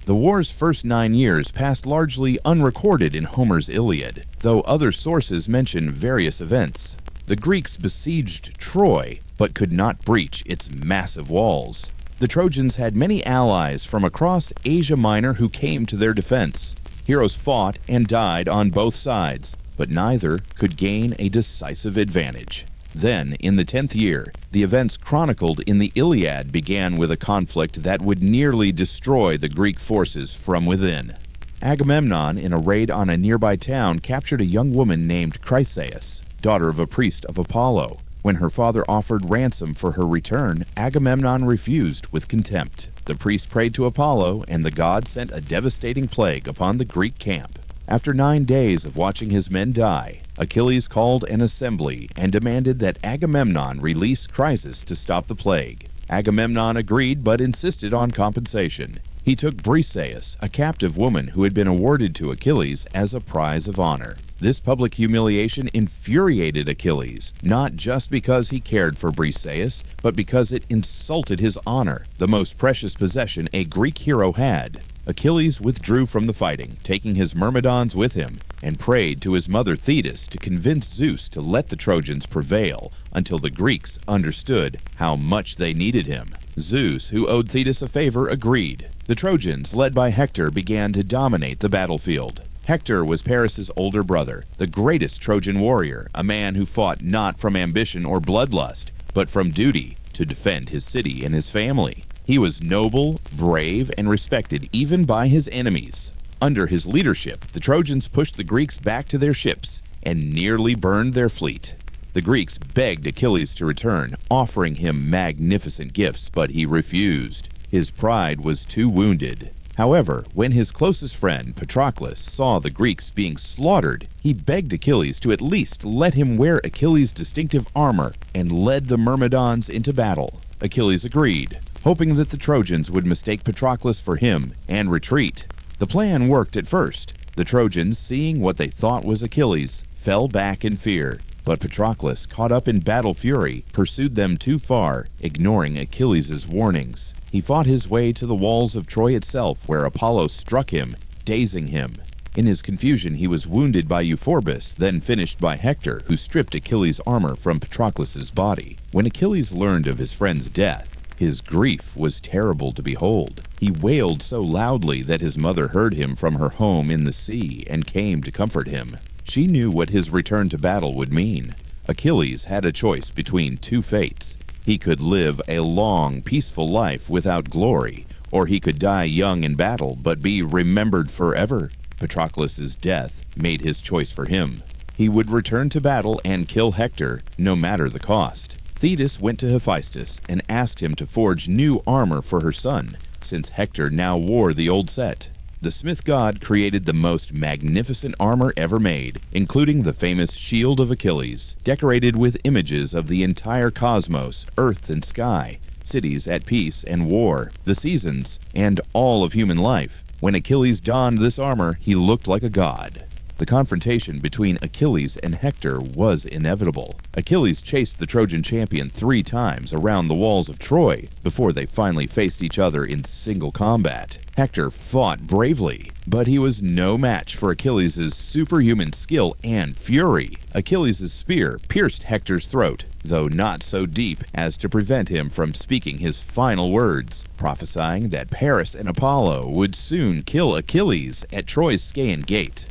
The war's first 9 years passed largely unrecorded in Homer's Iliad, though other sources mention various events. The Greeks besieged Troy, but could not breach its massive walls. The Trojans had many allies from across Asia Minor who came to their defense. Heroes fought and died on both sides, but neither could gain a decisive advantage. Then, in the 10th year, the events chronicled in the Iliad began with a conflict that would nearly destroy the Greek forces from within. Agamemnon, in a raid on a nearby town, captured a young woman named Chryseis, daughter of a priest of Apollo. When her father offered ransom for her return, Agamemnon refused with contempt. The priest prayed to Apollo, and the god sent a devastating plague upon the Greek camp. After 9 days of watching his men die, Achilles called an assembly and demanded that Agamemnon release Chryseis to stop the plague. Agamemnon agreed but insisted on compensation. He took Briseis, a captive woman who had been awarded to Achilles as a prize of honor. This public humiliation infuriated Achilles, not just because he cared for Briseis, but because it insulted his honor, the most precious possession a Greek hero had. Achilles withdrew from the fighting, taking his myrmidons with him, and prayed to his mother Thetis to convince Zeus to let the Trojans prevail until the Greeks understood how much they needed him. Zeus, who owed Thetis a favor, agreed. The Trojans, led by Hector, began to dominate the battlefield. Hector was Paris's older brother, the greatest Trojan warrior, a man who fought not from ambition or bloodlust, but from duty to defend his city and his family. He was noble, brave, and respected even by his enemies. Under his leadership, the Trojans pushed the Greeks back to their ships and nearly burned their fleet. The Greeks begged Achilles to return, offering him magnificent gifts, but he refused. His pride was too wounded. However, when his closest friend, Patroclus, saw the Greeks being slaughtered, he begged Achilles to at least let him wear Achilles' distinctive armor and led the Myrmidons into battle. Achilles agreed, hoping that the Trojans would mistake Patroclus for him and retreat. The plan worked at first. The Trojans, seeing what they thought was Achilles, fell back in fear. But Patroclus, caught up in battle fury, pursued them too far, ignoring Achilles' warnings. He fought his way to the walls of Troy itself, where Apollo struck him, dazing him. In his confusion, he was wounded by Euphorbus, then finished by Hector, who stripped Achilles' armor from Patroclus' body. When Achilles learned of his friend's death, his grief was terrible to behold. He wailed so loudly that his mother heard him from her home in the sea and came to comfort him. She knew what his return to battle would mean. Achilles had a choice between two fates. He could live a long, peaceful life without glory, or he could die young in battle but be remembered forever. Patroclus' death made his choice for him. He would return to battle and kill Hector, no matter the cost. Thetis went to Hephaestus and asked him to forge new armor for her son, since Hector now wore the old set. The smith god created the most magnificent armor ever made, including the famous Shield of Achilles, decorated with images of the entire cosmos, earth and sky, cities at peace and war, the seasons, and all of human life. When Achilles donned this armor, he looked like a god. The confrontation between Achilles and Hector was inevitable. Achilles chased the Trojan champion 3 times around the walls of Troy before they finally faced each other in single combat. Hector fought bravely, but he was no match for Achilles' superhuman skill and fury. Achilles' spear pierced Hector's throat, though not so deep as to prevent him from speaking his final words, prophesying that Paris and Apollo would soon kill Achilles at Troy's Scaean Gate.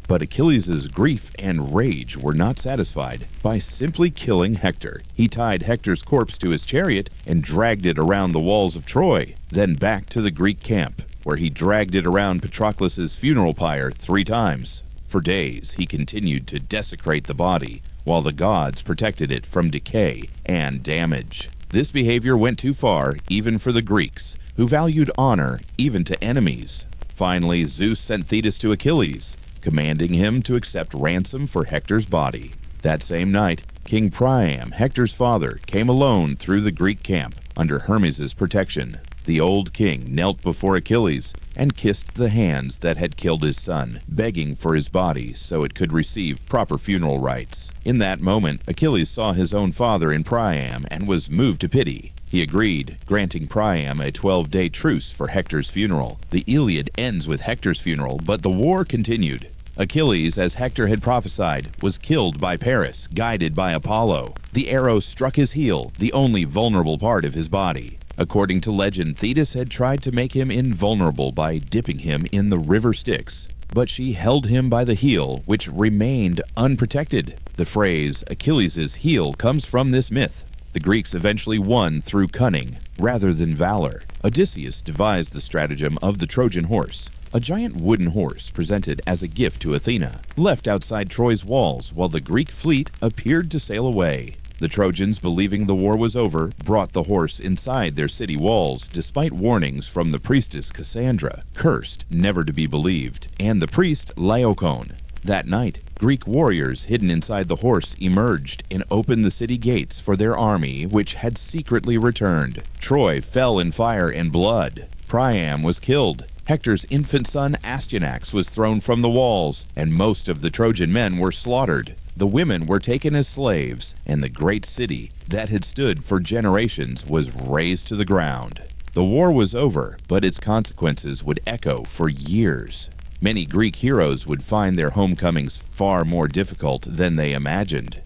But Achilles' grief and rage were not satisfied by simply killing Hector. He tied Hector's corpse to his chariot and dragged it around the walls of Troy, then back to the Greek camp, where he dragged it around Patroclus' funeral pyre 3 times. For days, he continued to desecrate the body, while the gods protected it from decay and damage. This behavior went too far, even for the Greeks, who valued honor even to enemies. Finally, Zeus sent Thetis to Achilles, commanding him to accept ransom for Hector's body. That same night, King Priam, Hector's father, came alone through the Greek camp under Hermes' protection. The old king knelt before Achilles and kissed the hands that had killed his son, begging for his body so it could receive proper funeral rites. In that moment, Achilles saw his own father in Priam and was moved to pity. He agreed, granting Priam a 12-day truce for Hector's funeral. The Iliad ends with Hector's funeral, but the war continued. Achilles, as Hector had prophesied, was killed by Paris, guided by Apollo. The arrow struck his heel, the only vulnerable part of his body. According to legend, Thetis had tried to make him invulnerable by dipping him in the river Styx, but she held him by the heel, which remained unprotected. The phrase, Achilles' heel, comes from this myth. The Greeks eventually won through cunning, rather than valor. Odysseus devised the stratagem of the Trojan horse, a giant wooden horse presented as a gift to Athena, left outside Troy's walls while the Greek fleet appeared to sail away. The Trojans, believing the war was over, brought the horse inside their city walls, despite warnings from the priestess Cassandra, cursed never to be believed, and the priest Laocoon. That night, Greek warriors hidden inside the horse emerged and opened the city gates for their army, which had secretly returned. Troy fell in fire and blood. Priam was killed. Hector's infant son Astyanax was thrown from the walls, and most of the Trojan men were slaughtered. The women were taken as slaves, and the great city that had stood for generations was razed to the ground. The war was over, but its consequences would echo for years. Many Greek heroes would find their homecomings far more difficult than they imagined.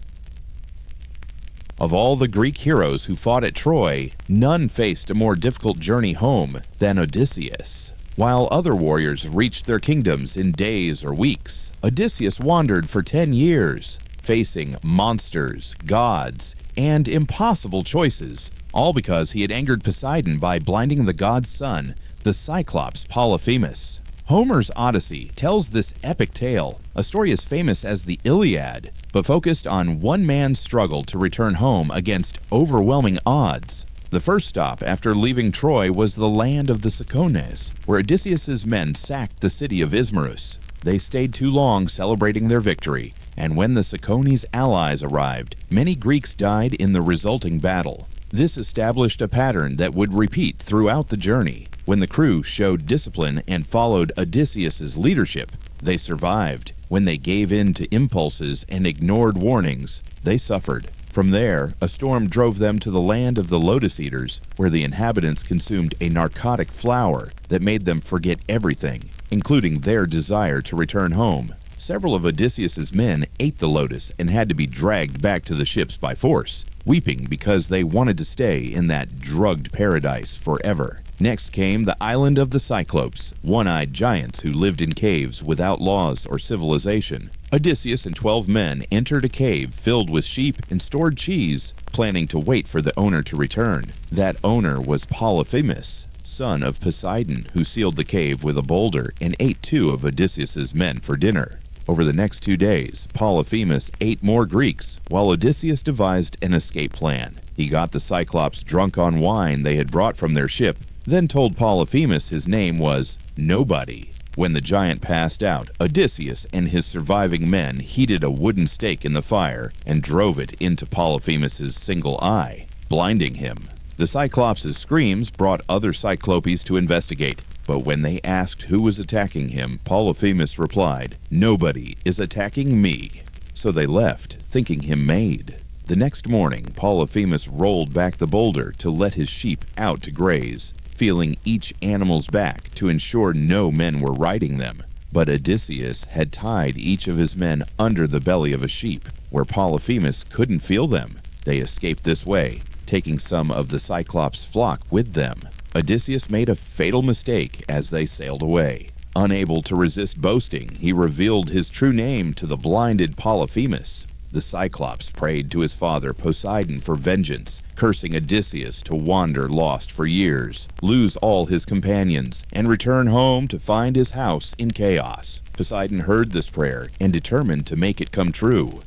Of all the Greek heroes who fought at Troy, none faced a more difficult journey home than Odysseus. While other warriors reached their kingdoms in days or weeks, Odysseus wandered for 10 years, facing monsters, gods, and impossible choices, all because he had angered Poseidon by blinding the god's son, the Cyclops Polyphemus. Homer's Odyssey tells this epic tale, a story as famous as the Iliad, but focused on one man's struggle to return home against overwhelming odds. The first stop after leaving Troy was the land of the Cicones, where Odysseus's men sacked the city of Ismarus. They stayed too long celebrating their victory, and when the Cicones' allies arrived, many Greeks died in the resulting battle. This established a pattern that would repeat throughout the journey. When the crew showed discipline and followed Odysseus's leadership, they survived. When they gave in to impulses and ignored warnings, they suffered. From there, a storm drove them to the land of the Lotus Eaters, where the inhabitants consumed a narcotic flower that made them forget everything, including their desire to return home. Several of Odysseus's men ate the lotus and had to be dragged back to the ships by force, weeping because they wanted to stay in that drugged paradise forever. Next came the island of the Cyclopes, one-eyed giants who lived in caves without laws or civilization. Odysseus and 12 men entered a cave filled with sheep and stored cheese, planning to wait for the owner to return. That owner was Polyphemus, son of Poseidon, who sealed the cave with a boulder and ate 2 of Odysseus's men for dinner. Over the next 2 days, Polyphemus ate more Greeks, while Odysseus devised an escape plan. He got the Cyclops drunk on wine they had brought from their ship, then told Polyphemus his name was Nobody. When the giant passed out, Odysseus and his surviving men heated a wooden stake in the fire and drove it into Polyphemus's single eye, blinding him. The Cyclops' screams brought other Cyclopes to investigate, but when they asked who was attacking him, Polyphemus replied, "Nobody is attacking me." So they left, thinking him made. The next morning, Polyphemus rolled back the boulder to let his sheep out to graze, feeling each animal's back to ensure no men were riding them. But Odysseus had tied each of his men under the belly of a sheep, where Polyphemus couldn't feel them. They escaped this way, taking some of the Cyclops' flock with them. Odysseus made a fatal mistake as they sailed away. Unable to resist boasting, he revealed his true name to the blinded Polyphemus. The Cyclops prayed to his father Poseidon for vengeance, cursing Odysseus to wander lost for years, lose all his companions, and return home to find his house in chaos. Poseidon heard this prayer and determined to make it come true.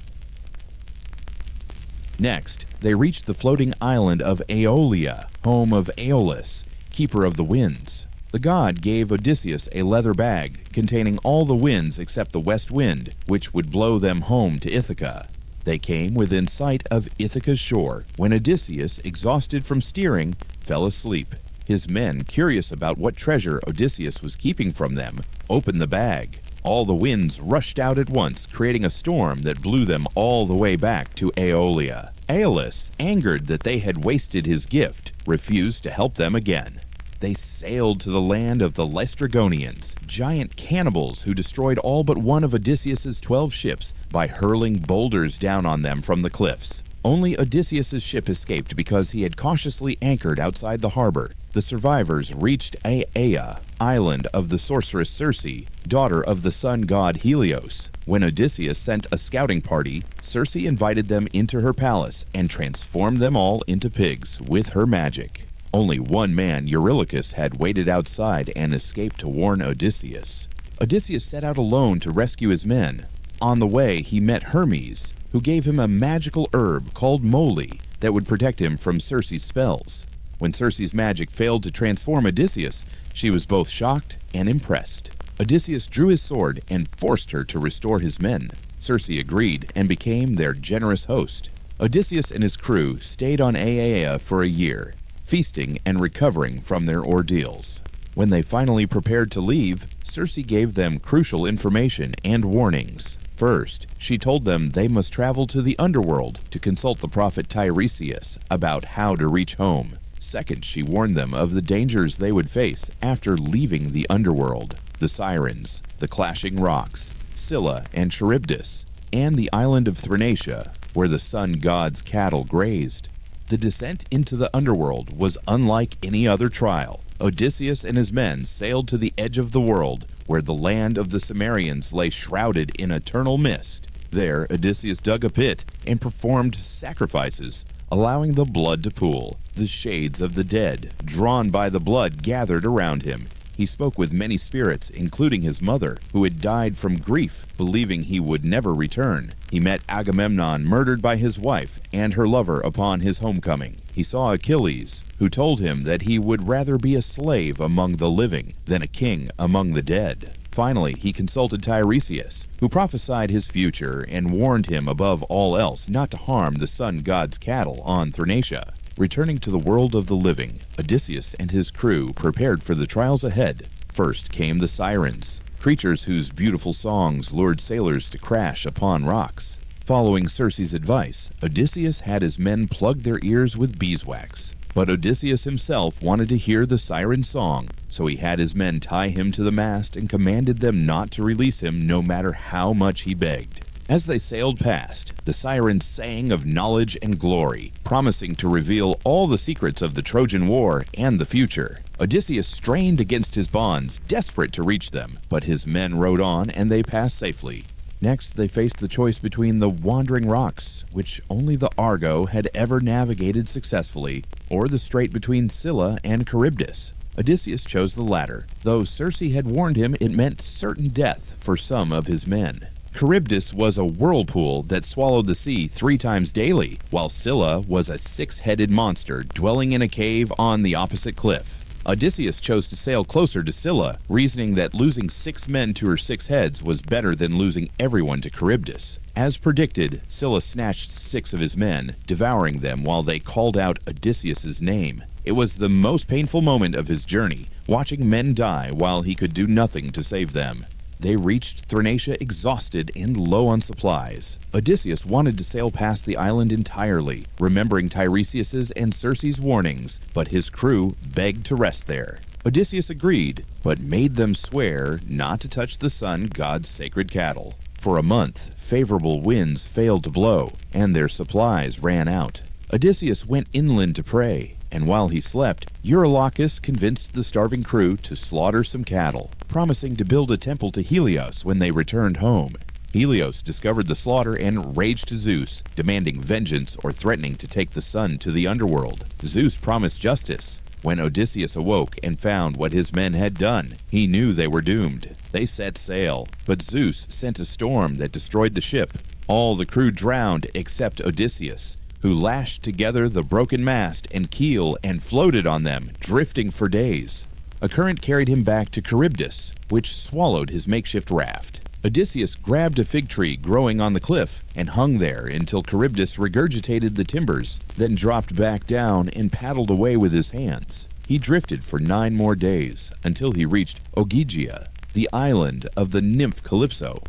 Next, they reached the floating island of Aeolia, home of Aeolus, keeper of the winds. The god gave Odysseus a leather bag containing all the winds except the west wind, which would blow them home to Ithaca. They came within sight of Ithaca's shore when Odysseus, exhausted from steering, fell asleep. His men, curious about what treasure Odysseus was keeping from them, opened the bag. All the winds rushed out at once, creating a storm that blew them all the way back to Aeolia. Aeolus, angered that they had wasted his gift, refused to help them again. They sailed to the land of the Laestrygonians, giant cannibals who destroyed all but one of Odysseus's 12 ships by hurling boulders down on them from the cliffs. Only Odysseus's ship escaped because he had cautiously anchored outside the harbor. The survivors reached Aea, island of the sorceress Circe, daughter of the sun god Helios. When Odysseus sent a scouting party, Circe invited them into her palace and transformed them all into pigs with her magic. Only one man, Eurylochus, had waited outside and escaped to warn Odysseus. Odysseus set out alone to rescue his men. On the way, he met Hermes, who gave him a magical herb called moly that would protect him from Circe's spells. When Circe's magic failed to transform Odysseus, she was both shocked and impressed. Odysseus drew his sword and forced her to restore his men. Circe agreed and became their generous host. Odysseus and his crew stayed on Aea for a year, feasting and recovering from their ordeals. When they finally prepared to leave, Circe gave them crucial information and warnings. First, she told them they must travel to the underworld to consult the prophet Tiresias about how to reach home. Second, she warned them of the dangers they would face after leaving the underworld: the Sirens, the clashing rocks, Scylla and Charybdis, and the island of Thrinacia, where the sun god's cattle grazed. The descent into the underworld was unlike any other trial. Odysseus and his men sailed to the edge of the world, where the land of the Cimmerians lay shrouded in eternal mist. There, Odysseus dug a pit and performed sacrifices, allowing the blood to pool. The shades of the dead, drawn by the blood, gathered around him. He spoke with many spirits, including his mother, who had died from grief, believing he would never return. He met Agamemnon, murdered by his wife and her lover upon his homecoming. He saw Achilles, who told him that he would rather be a slave among the living than a king among the dead. Finally, he consulted Tiresias, who prophesied his future and warned him above all else not to harm the sun god's cattle on Thrinacia. Returning to the world of the living, Odysseus and his crew prepared for the trials ahead. First came the Sirens, creatures whose beautiful songs lured sailors to crash upon rocks. Following Circe's advice, Odysseus had his men plug their ears with beeswax. But Odysseus himself wanted to hear the siren song, so he had his men tie him to the mast and commanded them not to release him no matter how much he begged. As they sailed past, the sirens sang of knowledge and glory, promising to reveal all the secrets of the Trojan War and the future. Odysseus strained against his bonds, desperate to reach them, but his men rowed on and they passed safely. Next, they faced the choice between the wandering rocks, which only the Argo had ever navigated successfully, or the strait between Scylla and Charybdis. Odysseus chose the latter, though Circe had warned him it meant certain death for some of his men. Charybdis was a whirlpool that swallowed the sea 3 times daily, while Scylla was a 6-headed monster dwelling in a cave on the opposite cliff. Odysseus chose to sail closer to Scylla, reasoning that losing 6 men to her 6 heads was better than losing everyone to Charybdis. As predicted, Scylla snatched 6 of his men, devouring them while they called out Odysseus's name. It was the most painful moment of his journey, watching men die while he could do nothing to save them. They reached Thrinacia exhausted and low on supplies. Odysseus wanted to sail past the island entirely, remembering Tiresias's and Circe's warnings, but his crew begged to rest there. Odysseus agreed, but made them swear not to touch the sun god's sacred cattle. For a month, favorable winds failed to blow, and their supplies ran out. Odysseus went inland to pray, and while he slept, Eurylochus convinced the starving crew to slaughter some cattle, promising to build a temple to Helios when they returned home. Helios discovered the slaughter and raged to Zeus, demanding vengeance or threatening to take the sun to the underworld. Zeus promised justice. When Odysseus awoke and found what his men had done, he knew they were doomed. They set sail, but Zeus sent a storm that destroyed the ship. All the crew drowned except Odysseus, who lashed together the broken mast and keel and floated on them, drifting for days. A current carried him back to Charybdis, which swallowed his makeshift raft. Odysseus grabbed a fig tree growing on the cliff and hung there until Charybdis regurgitated the timbers, then dropped back down and paddled away with his hands. He drifted for 9 more days until he reached Ogygia, the island of the nymph Calypso.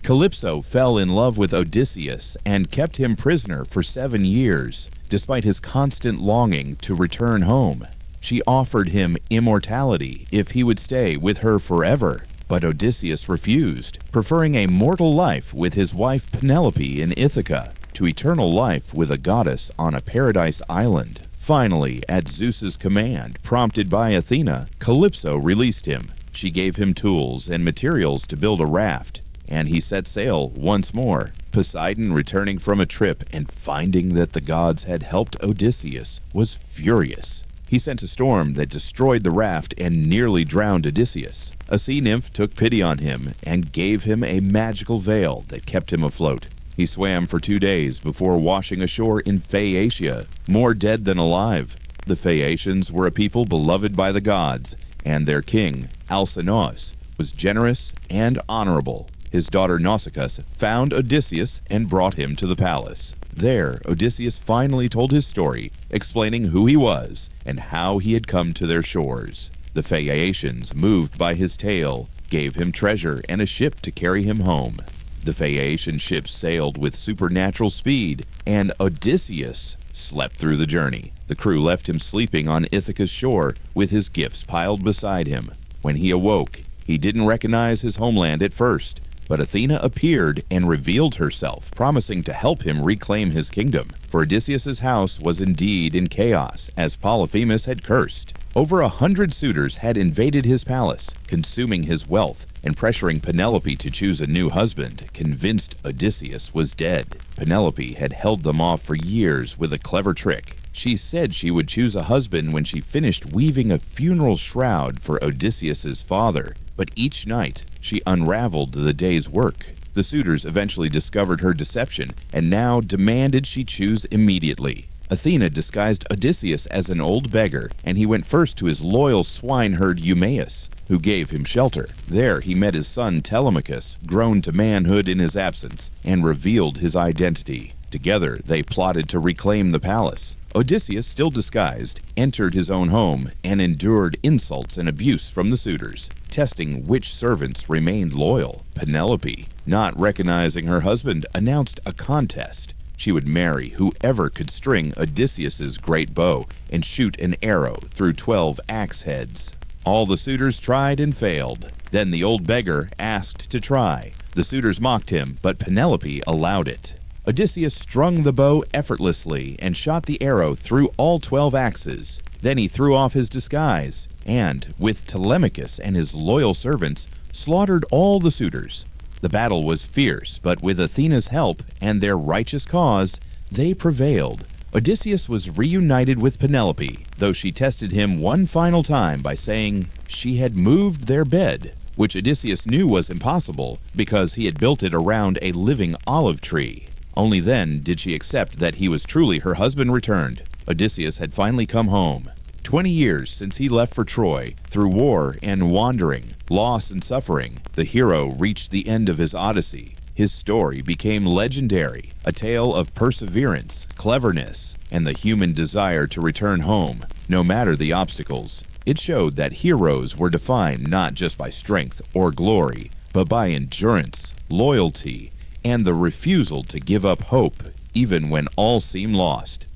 Calypso fell in love with Odysseus and kept him prisoner for 7 years, despite his constant longing to return home. She offered him immortality if he would stay with her forever, but Odysseus refused, preferring a mortal life with his wife Penelope in Ithaca to eternal life with a goddess on a paradise island. Finally, at Zeus's command, prompted by Athena, Calypso released him. She gave him tools and materials to build a raft, and he set sail once more. Poseidon, returning from a trip and finding that the gods had helped Odysseus, was furious. He sent a storm that destroyed the raft and nearly drowned Odysseus. A sea nymph took pity on him and gave him a magical veil that kept him afloat. He swam for 2 days before washing ashore in Phaeacia, more dead than alive. The Phaeacians were a people beloved by the gods, and their king, Alcinous, was generous and honorable. His daughter Nausicaa found Odysseus and brought him to the palace. There, Odysseus finally told his story, explaining who he was and how he had come to their shores. The Phaeacians, moved by his tale, gave him treasure and a ship to carry him home. The Phaeacian ships sailed with supernatural speed, and Odysseus slept through the journey. The crew left him sleeping on Ithaca's shore with his gifts piled beside him. When he awoke, he didn't recognize his homeland at first, but Athena appeared and revealed herself, promising to help him reclaim his kingdom. For Odysseus's house was indeed in chaos, as Polyphemus had cursed. Over 100 suitors had invaded his palace, consuming his wealth and pressuring Penelope to choose a new husband, convinced Odysseus was dead. Penelope had held them off for years with a clever trick. She said she would choose a husband when she finished weaving a funeral shroud for Odysseus's father, but each night she unraveled the day's work. The suitors eventually discovered her deception and now demanded she choose immediately. Athena disguised Odysseus as an old beggar, and he went first to his loyal swineherd Eumaeus, who gave him shelter. There he met his son Telemachus, grown to manhood in his absence, and revealed his identity. Together they plotted to reclaim the palace. Odysseus, still disguised, entered his own home and endured insults and abuse from the suitors, testing which servants remained loyal. Penelope, not recognizing her husband, announced a contest. She would marry whoever could string Odysseus's great bow and shoot an arrow through 12 axe heads. All the suitors tried and failed. Then the old beggar asked to try. The suitors mocked him, but Penelope allowed it. Odysseus strung the bow effortlessly and shot the arrow through all 12 axes. Then he threw off his disguise and, with Telemachus and his loyal servants, slaughtered all the suitors. The battle was fierce, but with Athena's help and their righteous cause, they prevailed. Odysseus was reunited with Penelope, though she tested him one final time by saying she had moved their bed, which Odysseus knew was impossible because he had built it around a living olive tree. Only then did she accept that he was truly her husband returned. Odysseus had finally come home. 20 years since he left for Troy. Through war and wandering, loss and suffering, the hero reached the end of his odyssey. His story became legendary, a tale of perseverance, cleverness, and the human desire to return home, no matter the obstacles. It showed that heroes were defined not just by strength or glory, but by endurance, loyalty, and the refusal to give up hope, even when all seem lost.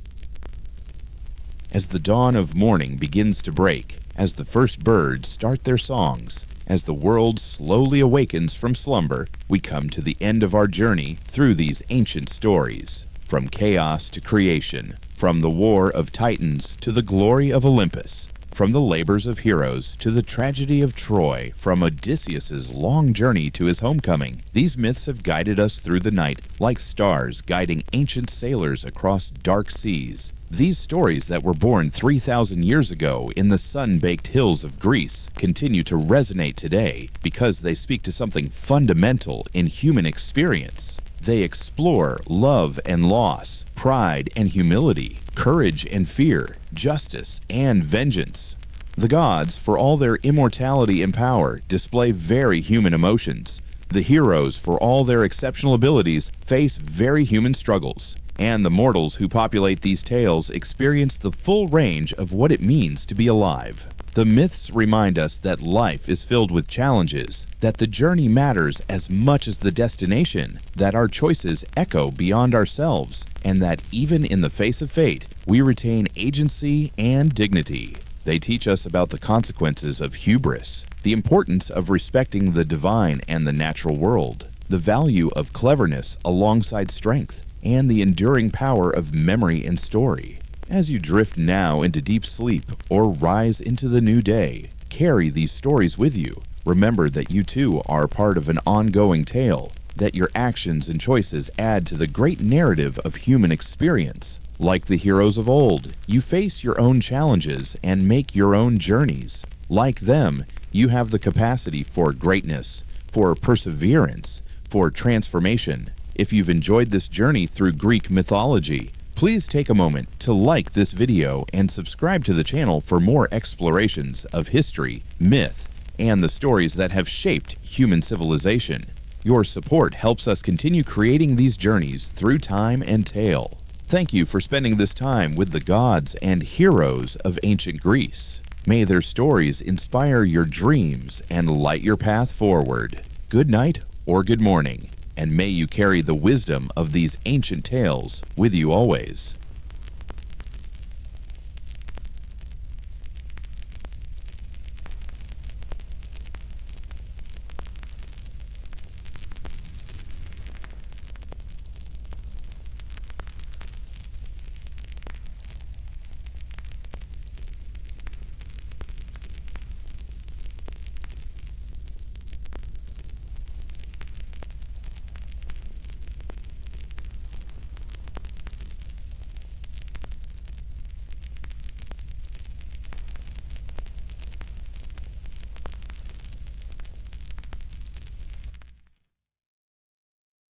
As the dawn of morning begins to break, as the first birds start their songs, as the world slowly awakens from slumber, we come to the end of our journey through these ancient stories. From chaos to creation, from the war of Titans to the glory of Olympus, from the labors of heroes to the tragedy of Troy, from Odysseus's long journey to his homecoming, these myths have guided us through the night like stars guiding ancient sailors across dark seas. These stories that were born 3,000 years ago in the sun-baked hills of Greece continue to resonate today because they speak to something fundamental in human experience. They explore love and loss, pride and humility, courage and fear, justice and vengeance. The gods, for all their immortality and power, display very human emotions. The heroes, for all their exceptional abilities, face very human struggles. And the mortals who populate these tales experience the full range of what it means to be alive. The myths remind us that life is filled with challenges, that the journey matters as much as the destination, that our choices echo beyond ourselves, and that even in the face of fate, we retain agency and dignity. They teach us about the consequences of hubris, the importance of respecting the divine and the natural world, the value of cleverness alongside strength, and the enduring power of memory and story. As you drift now into deep sleep or rise into the new day, carry these stories with you. Remember that you too are part of an ongoing tale, that your actions and choices add to the great narrative of human experience. Like the heroes of old, you face your own challenges and make your own journeys. Like them, you have the capacity for greatness, for perseverance, for transformation. If you've enjoyed this journey through Greek mythology, please take a moment to like this video and subscribe to the channel for more explorations of history, myth, and the stories that have shaped human civilization. Your support helps us continue creating these journeys through time and tale. Thank you for spending this time with the gods and heroes of ancient Greece. May their stories inspire your dreams and light your path forward. Good night or good morning, and may you carry the wisdom of these ancient tales with you always.